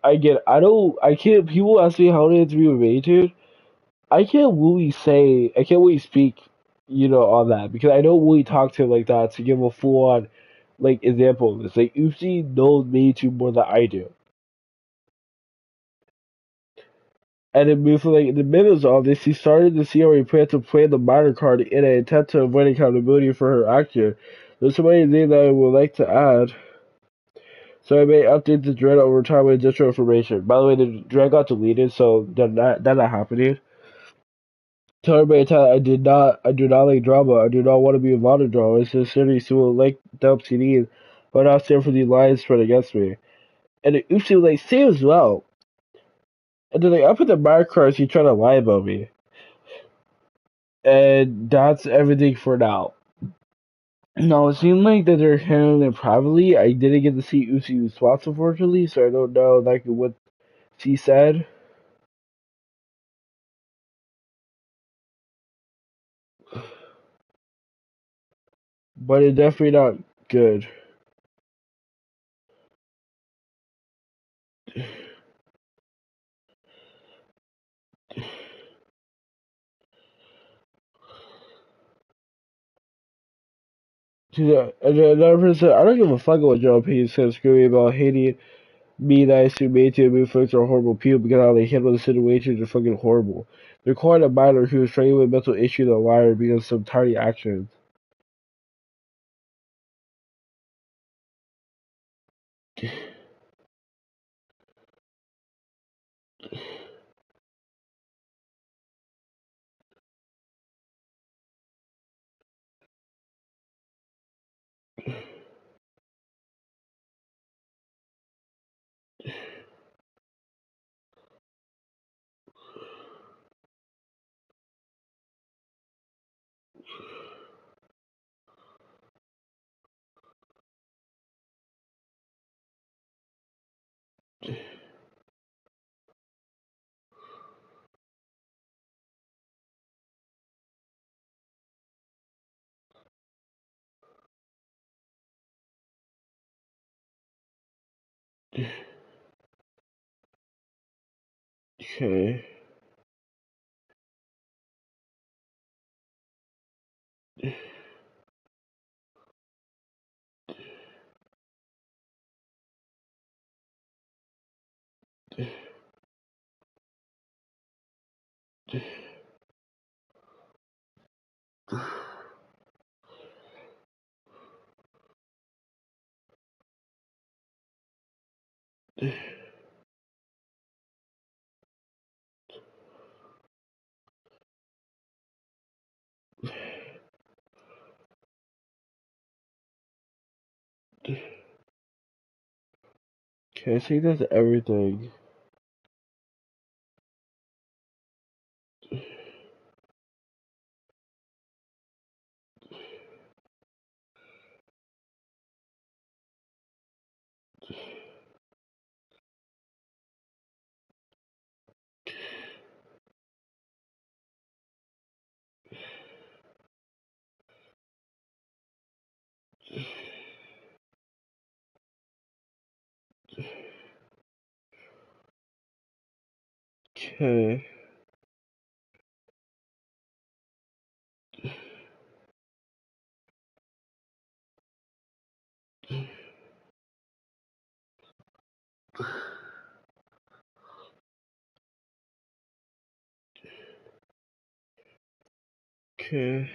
A: I can't. People ask me how to interview with me, dude. I can't really speak, on that because I don't really talk to him like that to give a full on, like, example of this. Like, Uzi knows me too more than I do. And then moved like in the middle of this, he started to see how he planned to play the minor card in an attempt to avoid accountability for her action. There's so many things that I would like to add. So I may update the dread over time with additional information. By the way, the dread got deleted, so that not happening. Tell everybody I do not like drama. I do not want to be involved in drama. It's just cities who will like dump CDs, but not stand for the lines spread against me. And the Oopsie was like, same as well. And then like, up in the minor cards, he tried to lie about me. And that's everything for now. No, it seemed like that they're handling it privately. I didn't get to see Uzi's response, unfortunately, so I don't know like what she said. But it's definitely not good. And another person said, I don't give a fuck what Joe P said, screaming about hating me that I assume Matthew and me folks are horrible people because how they handle the situation is fucking horrible. They're quite a minor who is struggling with mental issues and a liar because of some tiny actions. Okay. Okay, I think that's everything. Okay. Okay.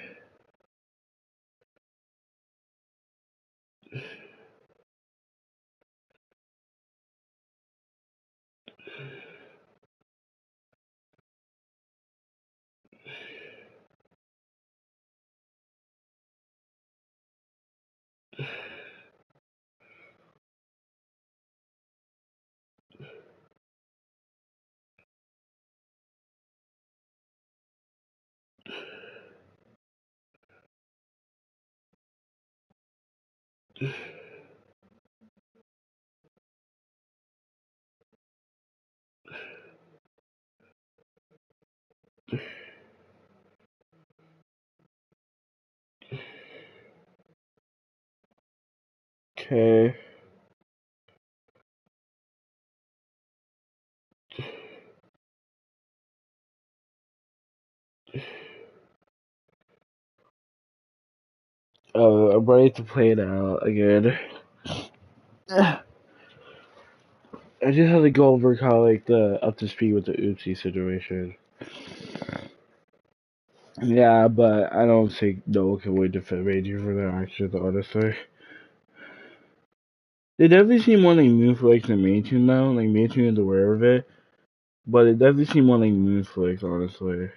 A: Okay. I'm ready to play it out again. I just had to go over kind of like the up to speed with the oopsie situation. Yeah, but I don't think no one can wait to defend you for their actions, honestly. They definitely seem more like Moonflakes than Mewtwo now. Like Mewtwo is aware of it, but it definitely seem more like Moonflakes, honestly.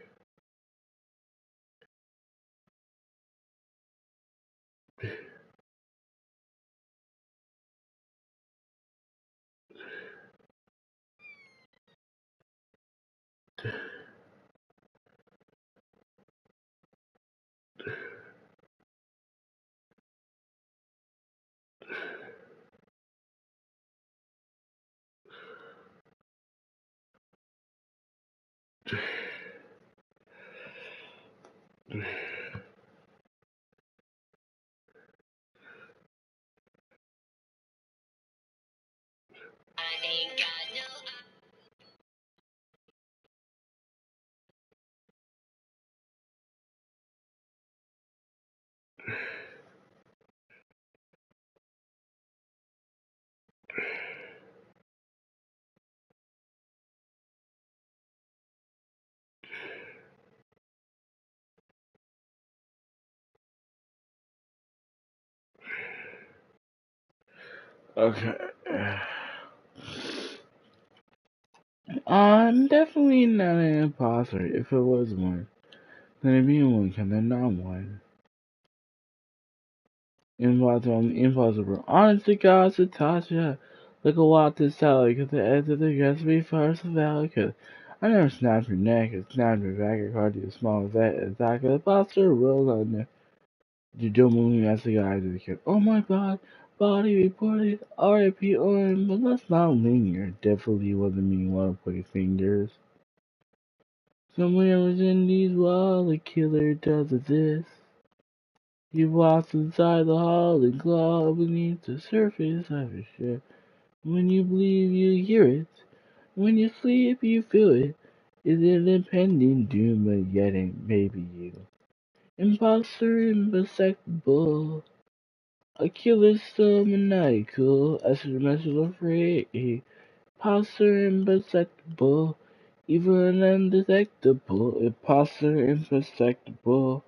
A: Okay. I'm definitely not an imposter. If it was one, then it'd be one, cause I'm not one. Impossible. Honest to God, Satasha, look a lot this salad, cause the edge of the recipe first valid, cause I never snapped your neck and snapped your back or to a small vet as I could posture roll on there. You don't move me as the guy to the kid. Oh my god, body reported, RIP on, but let's not linger. Definitely wasn't me want to put fingers. Somewhere within these walls, the killer does exist. He walks inside the hall and claws beneath the surface of his ship. When you believe you hear it, when you sleep you feel it. Is it impending doom, but yet it may be you. Imposter imperceptible, a killer so maniacal, as a measure of afraid. Imposter imperceptible, Evil and undetectable, imposter imperceptible.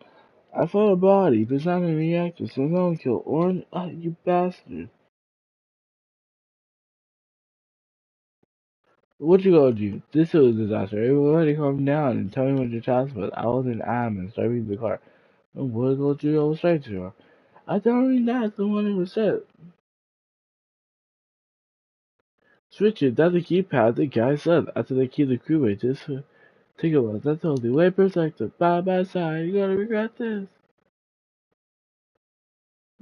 A: I found a body, but it's not a reactor, so don't kill Orange. Ah, you bastard. What you gonna do? This is a disaster. Everybody calm down and tell me what your task was. I was in Adams, driving the car. And what go through your straight to? I don't think that's the one that was set. Switch it, that's the keypad the guy said after they key the crewway. Just take a look. That's totally way protected. Bye bye side. You're gonna regret this.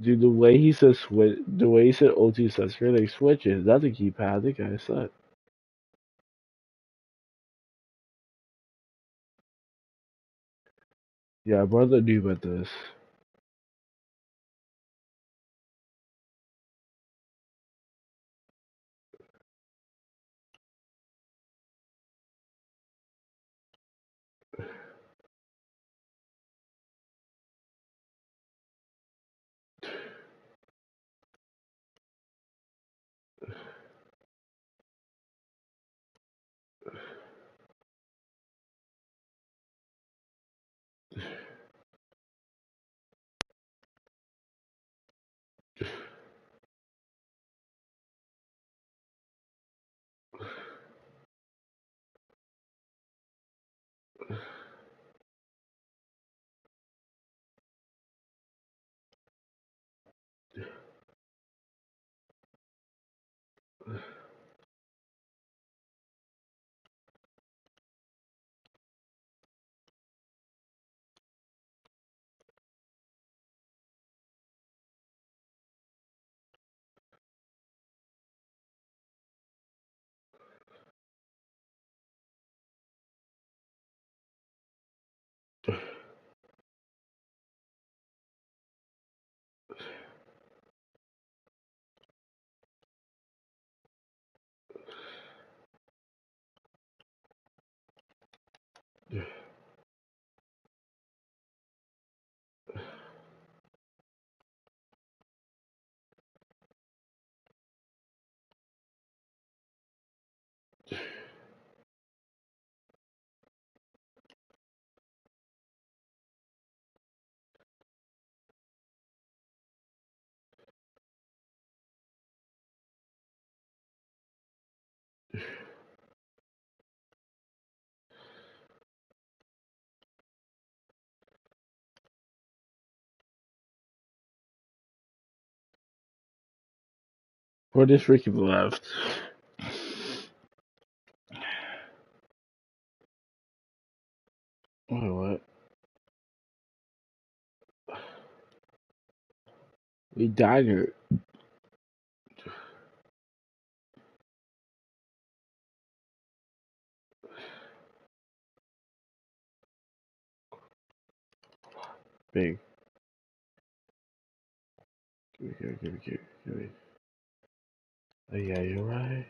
A: Dude, the way he said switch, the way he said OT says like switch it, that's the keypad the guy said. Yeah, brother knew about this. Or this freaking left. Wait, what? We died her. Big. Give me. Oh, yeah, you're right.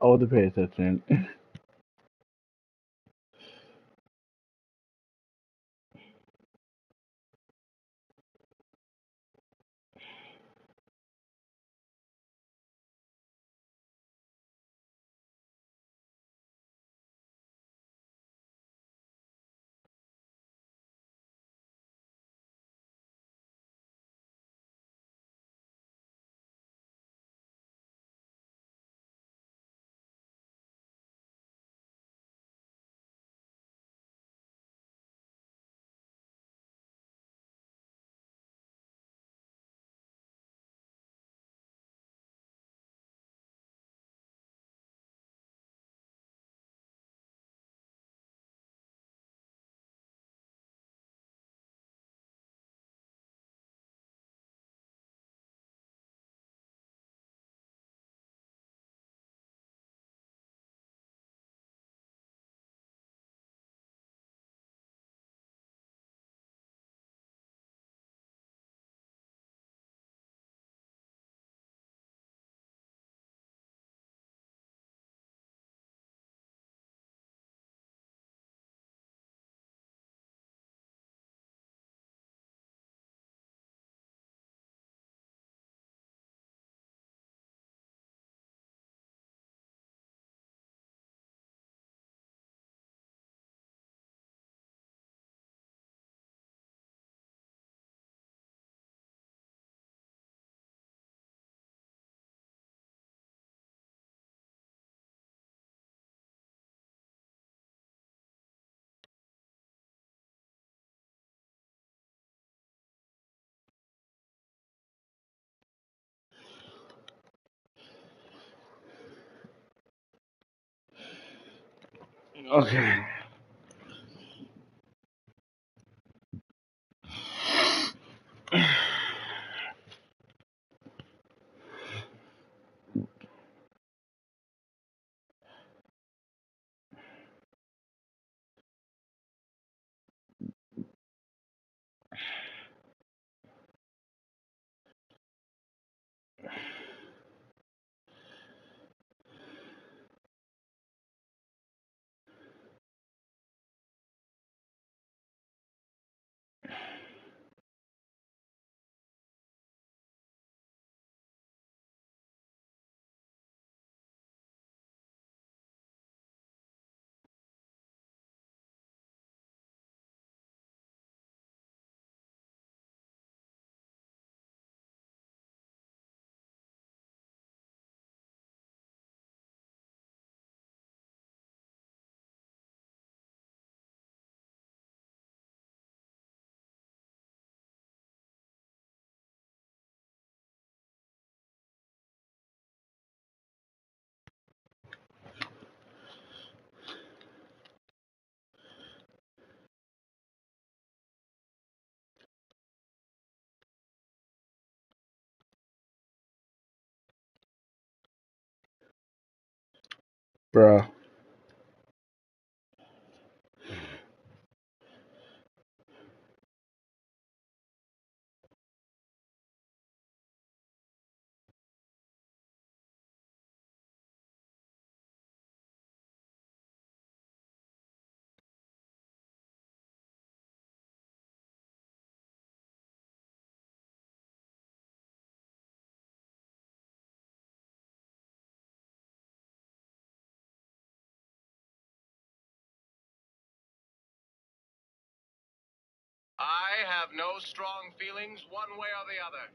A: I want to pay attention. Okay. Bruh.
C: I have no strong feelings one way or the other.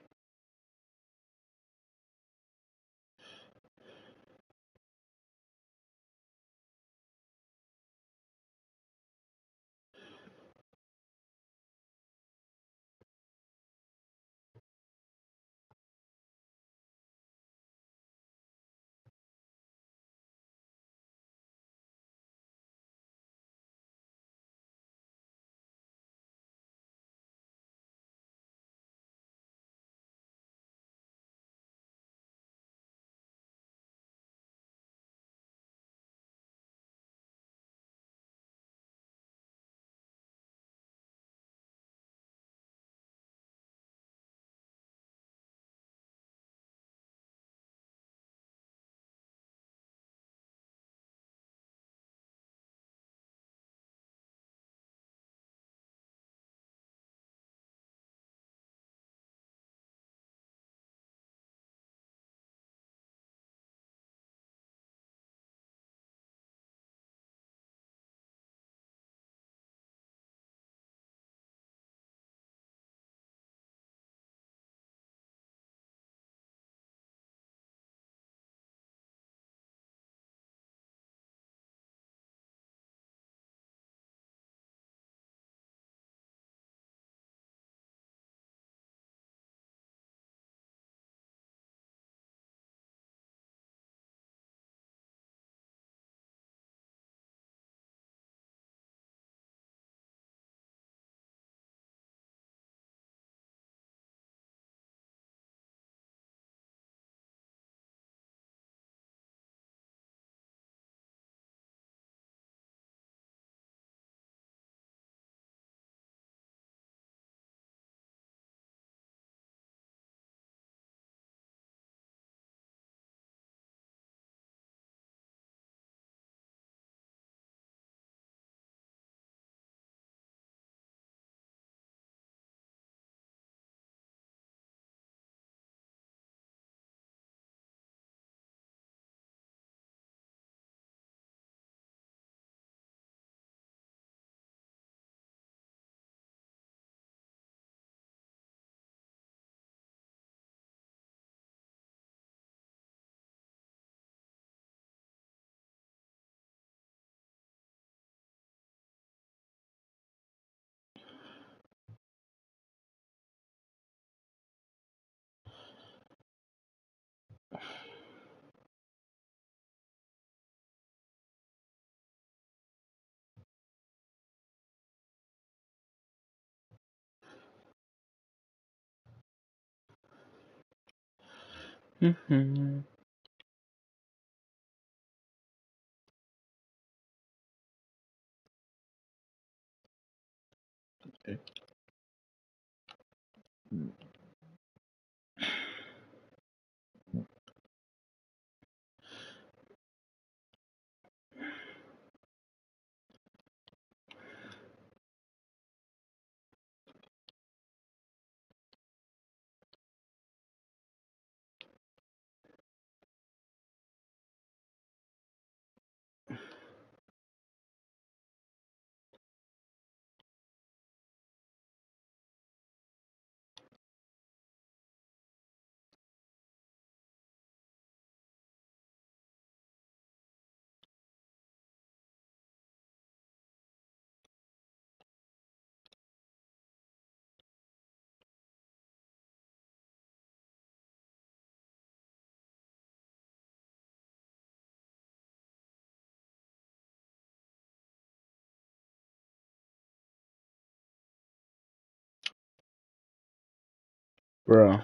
A: Mhm. Bro.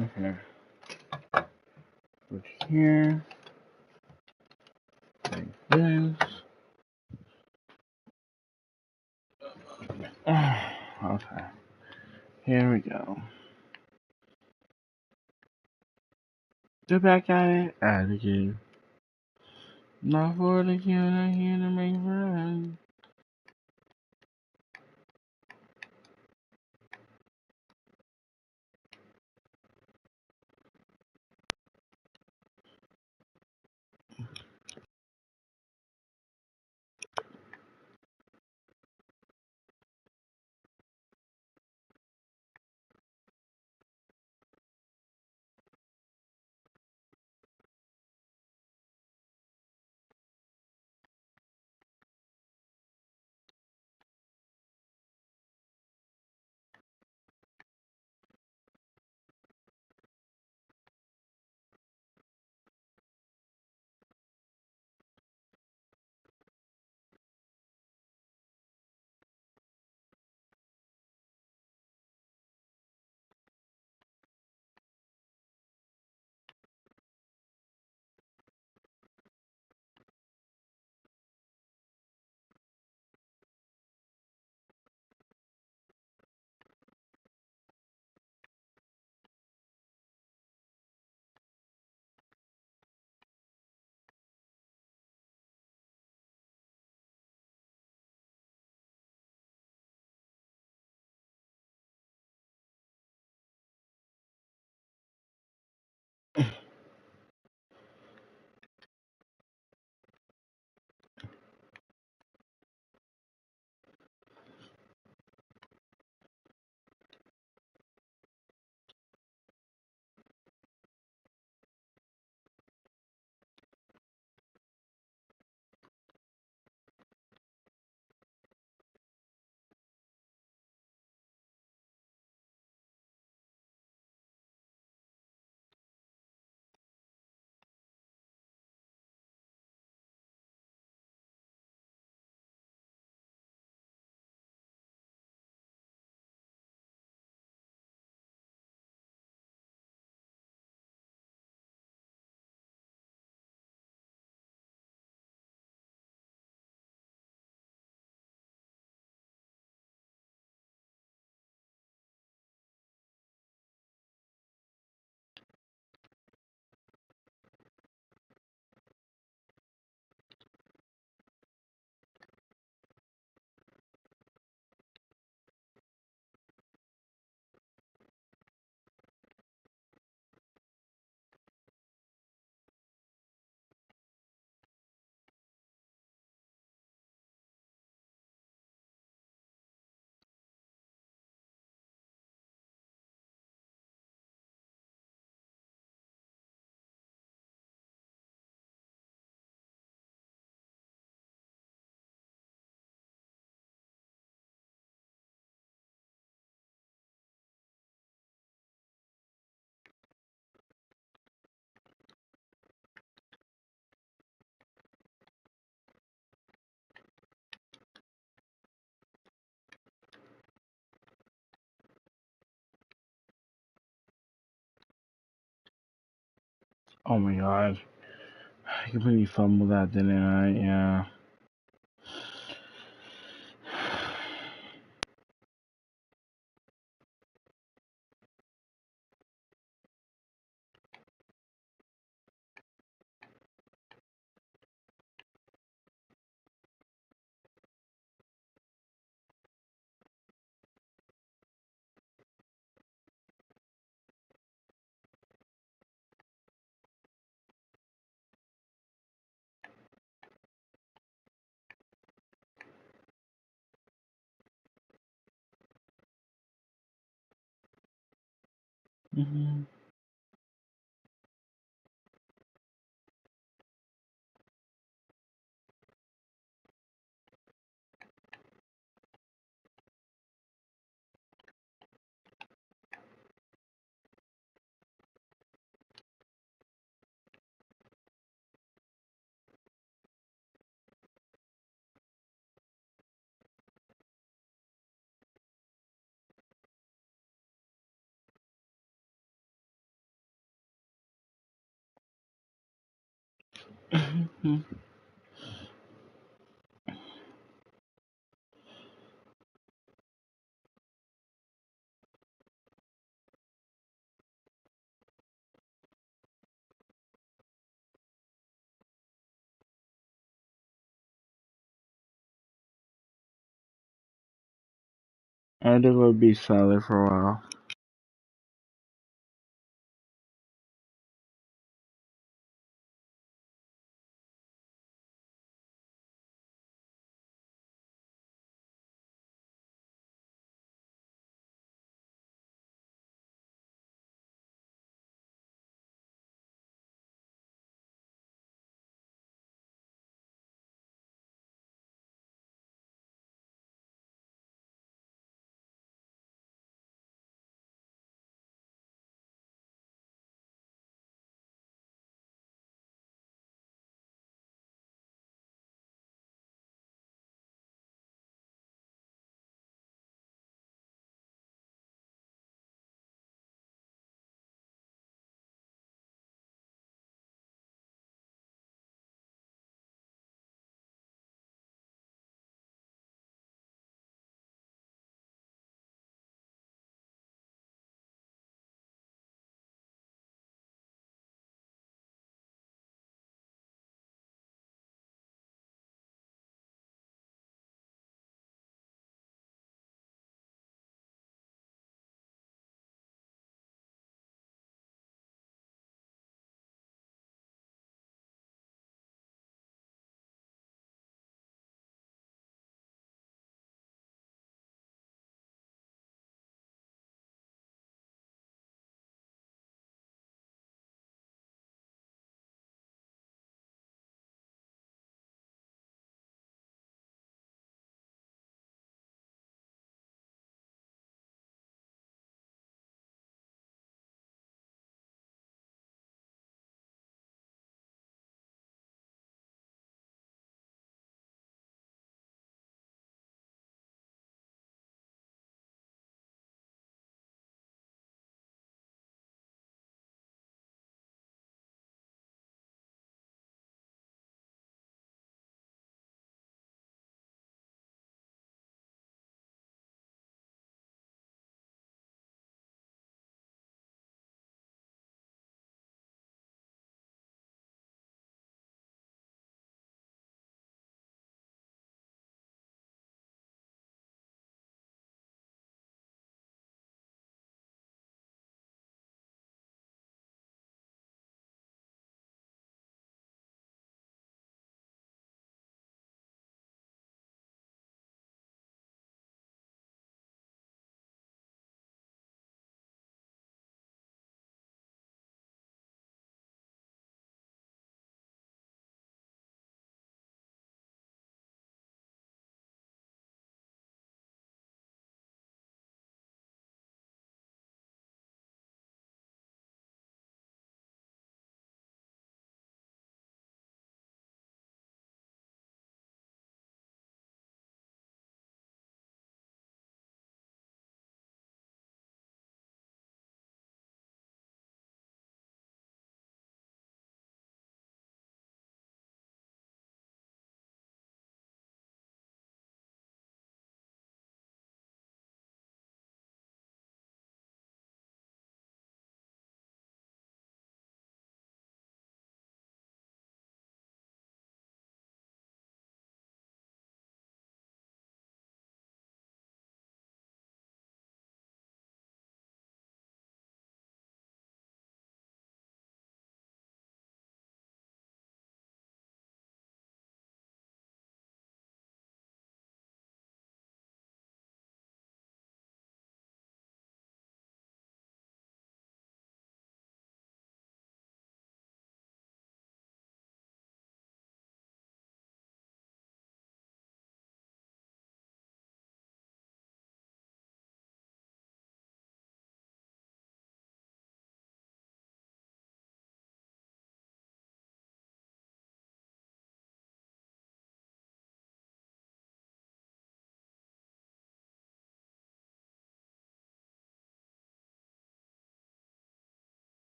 A: Okay. Look here. Like this. Okay. Here we go. Get back at it. Add again. Not for the kill, not here to make friends. Oh my god. I completely fumbled that, didn't I? Yeah. Hmm. I think it would be silent for a while.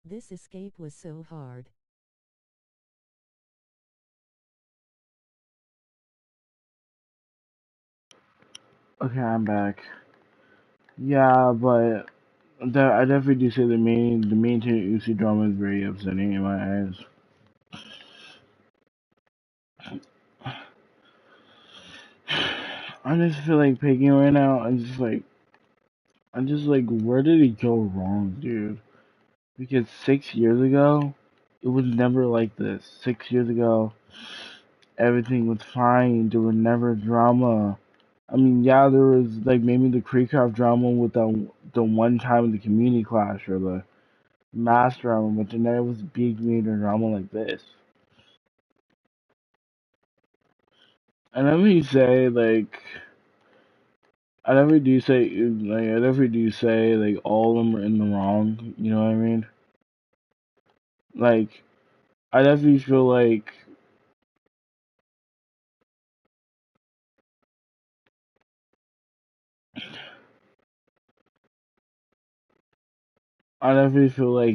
B: This escape was so hard.
A: Okay, I'm back. Yeah, but I definitely do say the main Uzi drama is very upsetting in my eyes. I just feel like Piggy right now. I'm just like, where did it go wrong, dude? Because 6 years ago, it was never like this. 6 years ago, everything was fine. There was never drama. I mean, yeah, there was like maybe the Creecraft drama with the one time in the community clash or the mass drama, but there never was big major drama like this. And let me say, like, I never do say, like, all of them are in the wrong. You know what I mean? Like, I definitely feel like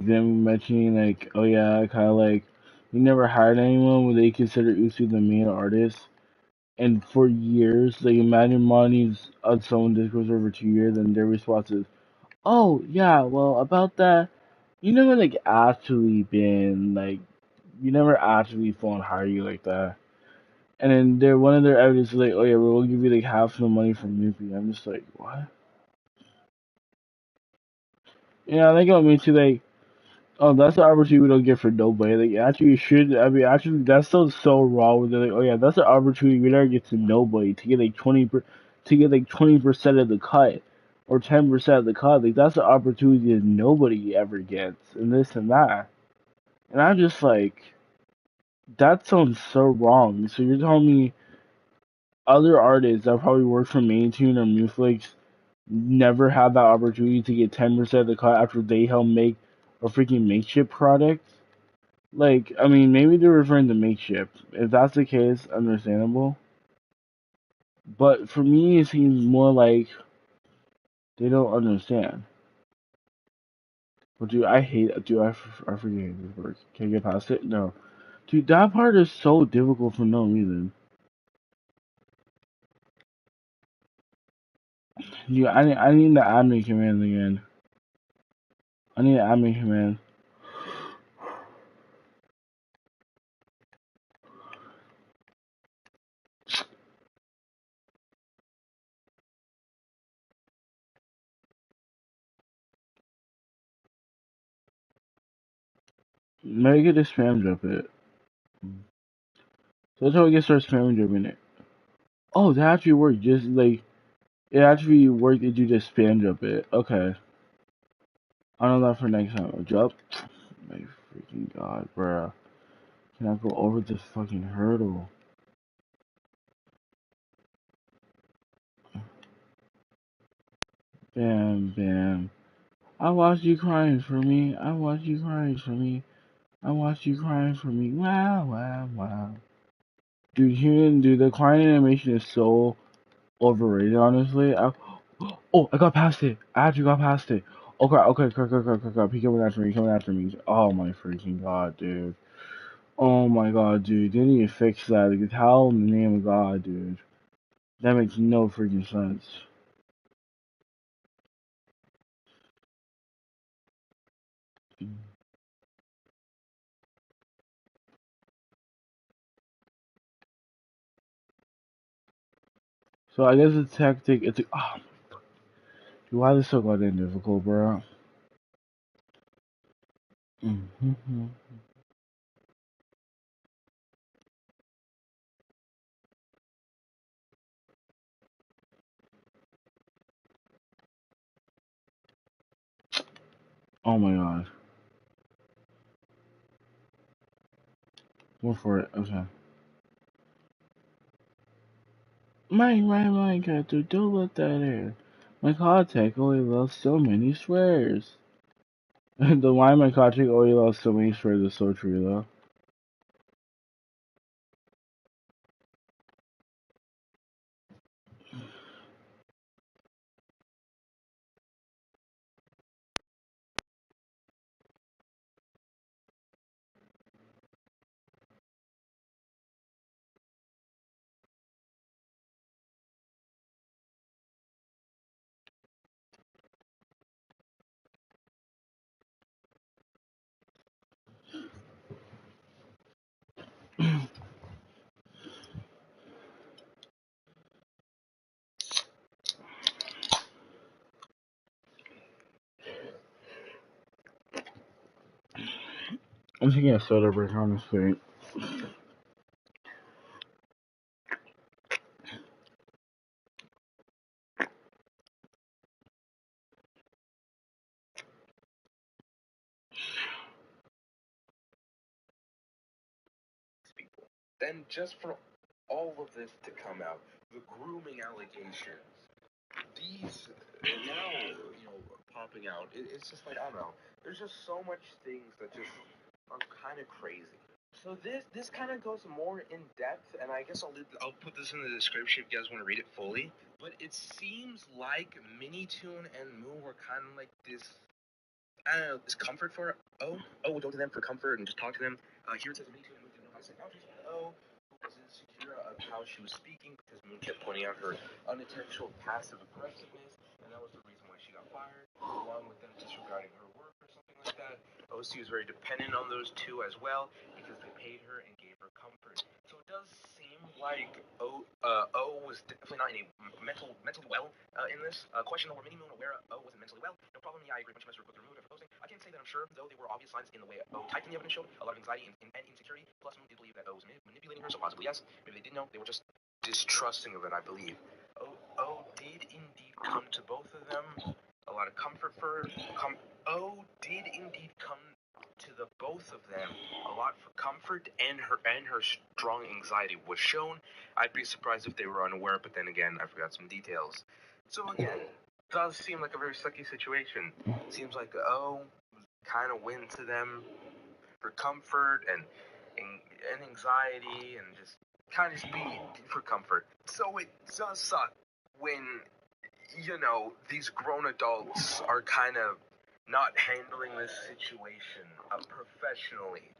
A: them mentioning like, oh yeah, kind of like we never hired anyone where they consider Usu the main artist, and for years, like imagine money's on someone Discord for 2 years, and their response is, oh yeah, well about that, you never like actually been like, you never actually phone hire you like that. And then one of their evidence is like, oh yeah, we'll give you like half the money from Nupi. I'm just like, what? Yeah, they got me to like, oh, that's the opportunity we don't get for nobody. Like, actually, you should. I mean, actually, that's so wrong. With it. Like, oh yeah, that's an opportunity we never get to nobody to get like 20% of the cut, or 10% of the cut. Like, that's an opportunity that nobody ever gets, and this and that. And I'm just like, that sounds so wrong. So you're telling me other artists that probably work for Maintune or Muflix never have that opportunity to get 10% of the cut after they help make a freaking makeshift product? Like, I mean, maybe they're referring to makeshift. If that's the case, understandable. But for me, it seems more like they don't understand. But dude, I hate. Dude, I freaking hate this word. Can't get past it. No, dude, that part is so difficult for no reason. Dude, I need the admin command again. I need the admin command. Maybe get the spam drop it. So that's how we can start spam dropping it. Oh, that actually worked. Just like it actually worked if you just spam drop it. Okay. I know that for next time. Drop. My freaking god, bruh. Can I go over this fucking hurdle? Bam, bam. I watched you crying for me. I watched you crying for me. I watched you crying for me. Wow, wow, wow. Dude, the crying animation is so overrated, honestly. Oh, I got past it. I actually got past it. Okay, okay, okay, okay, okay, okay. He coming after me. He coming after me. Oh my freaking god, dude. Oh my god, dude. They need to fix that. Like, how in the name of God, dude? That makes no freaking sense. So I guess the tactic. It's like, oh, dude, why is this so goddamn difficult, bro? Mm-hmm. Oh my god. Go for it. Okay. My cat, dude, don't let that in. My contact only loves so many swears. The why my contact only loves so many swears is so true, though. I'm taking a soda break, honestly.
D: People. Then just for all of this to come out, the grooming allegations, these now, popping out. It's just like, I don't know. There's just so much things that just are kind of crazy. So this kind of goes more in depth, and I guess I'll put this in the description if you guys want to read it fully. But it seems like Minitoon and Moo were kind of like this, I don't know, this comfort for we'll go to them for comfort and just talk to them. Here it says Minitoon and Moo didn't know how to set boundaries with O, who was insecure of how she was speaking because Moo kept pointing out her unintentional passive aggressiveness, and that was the reason why she got fired, along with them disregarding her work or something like that. OC was very dependent on those two as well because they paid her and gave her comfort. So it does seem like O was definitely not in a mentally well in this. Question though, were Minnie Moon aware O wasn't mentally well? No problem. Yeah, I agree. Bunch of messages were removed after posting. I can't say that I'm sure, though there were obvious signs in the way O typed in the evidence showed a lot of anxiety and insecurity. Plus, Moon did believe that O was manipulating her, so possibly yes. Maybe they did know. They were just distrusting of it, I believe. O did indeed come to both of them. A lot of comfort for O did indeed come to the both of them a lot for comfort, and her strong anxiety was shown. I'd be surprised if they were unaware, but then again, I forgot some details. So again, does seem like a very sucky situation. Seems like kind of went to them for comfort and anxiety and just kind of speed for comfort. So it does suck when these grown adults are kind of not handling this situation professionally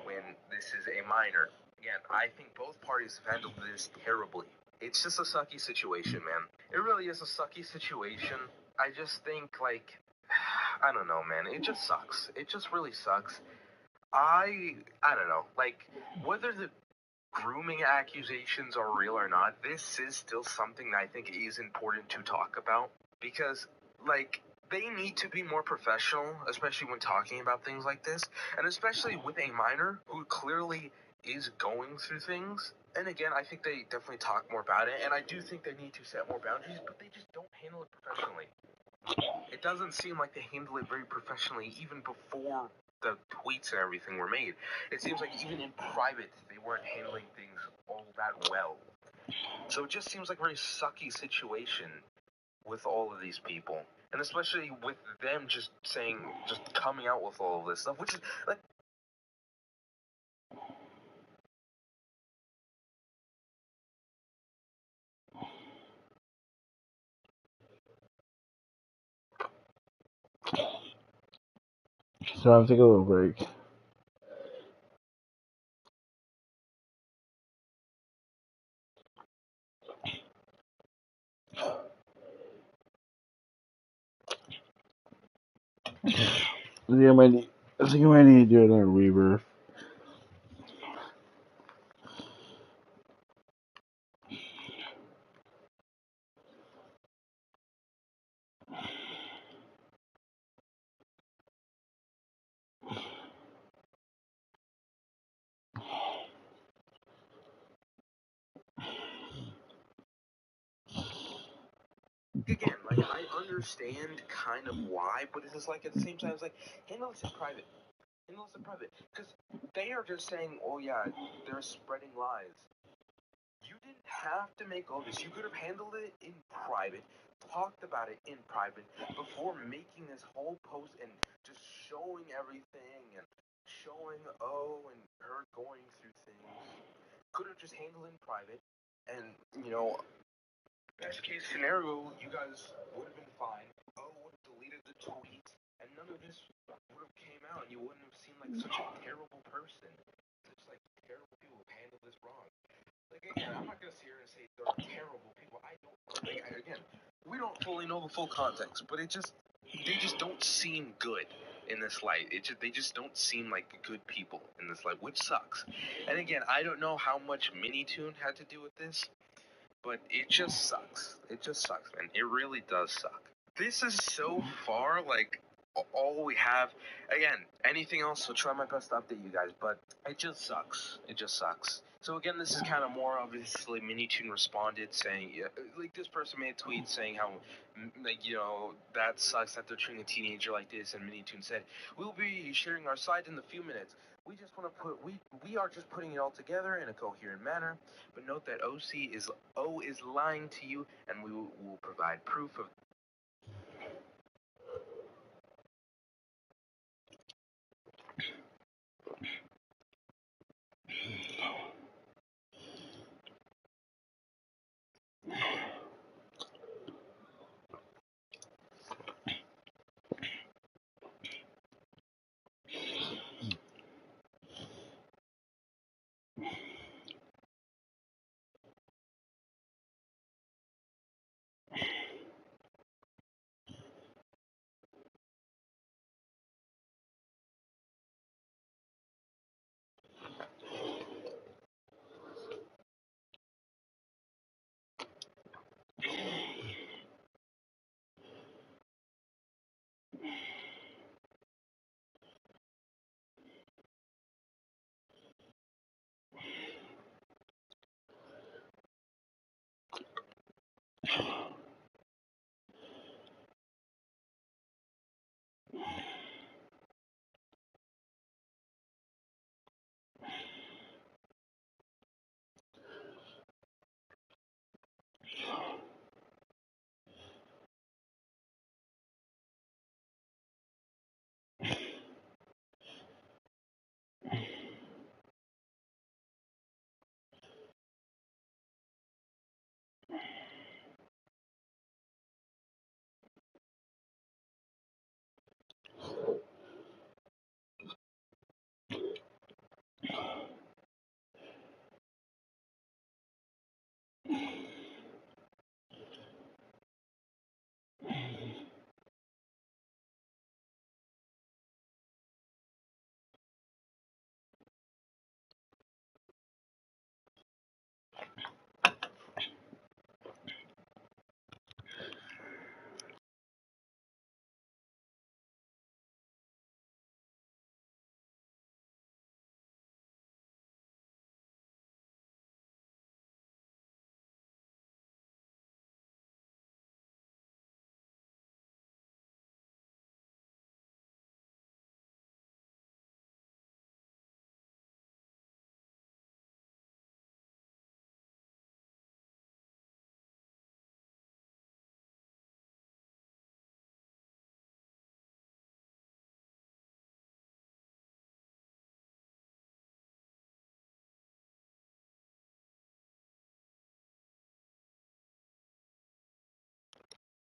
D: when this is a minor. Again, I think both parties have handled this terribly. It's just a sucky situation, man. It really is a sucky situation. I just think, like, I don't know, man. It just sucks. It just really sucks. I don't know. Like, whether the grooming accusations are real or not, this is still something that I think is important to talk about because, like, they need to be more professional, especially when talking about things like this, and especially with a minor who clearly is going through things. And again, I think they definitely talk more about it, and I do think they need to set more boundaries, but they just don't handle it professionally. It doesn't seem like they handle it very professionally even before the tweets and everything were made. It seems like even in private, they weren't handling things all that well. So it just seems like a very sucky situation with all of these people. And especially with them just coming out with all of this stuff, which is like.
A: So I'm taking a little break. I think I might need to do another rebirth.
D: Again, like, I understand kind of why, but it's just like, at the same time, it's like, handle this in private. Handle this in private. Because they are just saying, oh yeah, they're spreading lies. You didn't have to make all this. You could have handled it in private, talked about it in private, before making this whole post and just showing everything and showing and her going through things. Could have just handled it in private, and best case scenario, you guys would have been fine. Would have deleted the tweet, and none of this would have came out, and you wouldn't have seemed like such a terrible person. Such like terrible people who handled this wrong. Like, again, I'm not gonna sit here and say they're terrible people. I don't. Like, again, we don't fully know the full context, but they just don't seem good in this light. They just don't seem like good people in this light, which sucks. And again, I don't know how much Minitoon had to do with this, but it just sucks. It just sucks, man. It really does suck. This is so far like all we have. Again, anything else, I'll try my best to update you guys, but it just sucks. It just sucks. So again, this is kind of more obviously Minitune responded saying, yeah, like this person made a tweet saying how, like, that sucks that they're treating a teenager like this, and Minitune said, we'll be sharing our side in a few minutes. We just want to we are just putting it all together in a coherent manner, but note that O is lying to you, and we will provide proof of.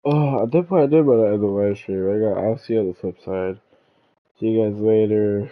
A: Oh, at that point, I did about to end the live stream. I'll see you on the flip side. See you guys later.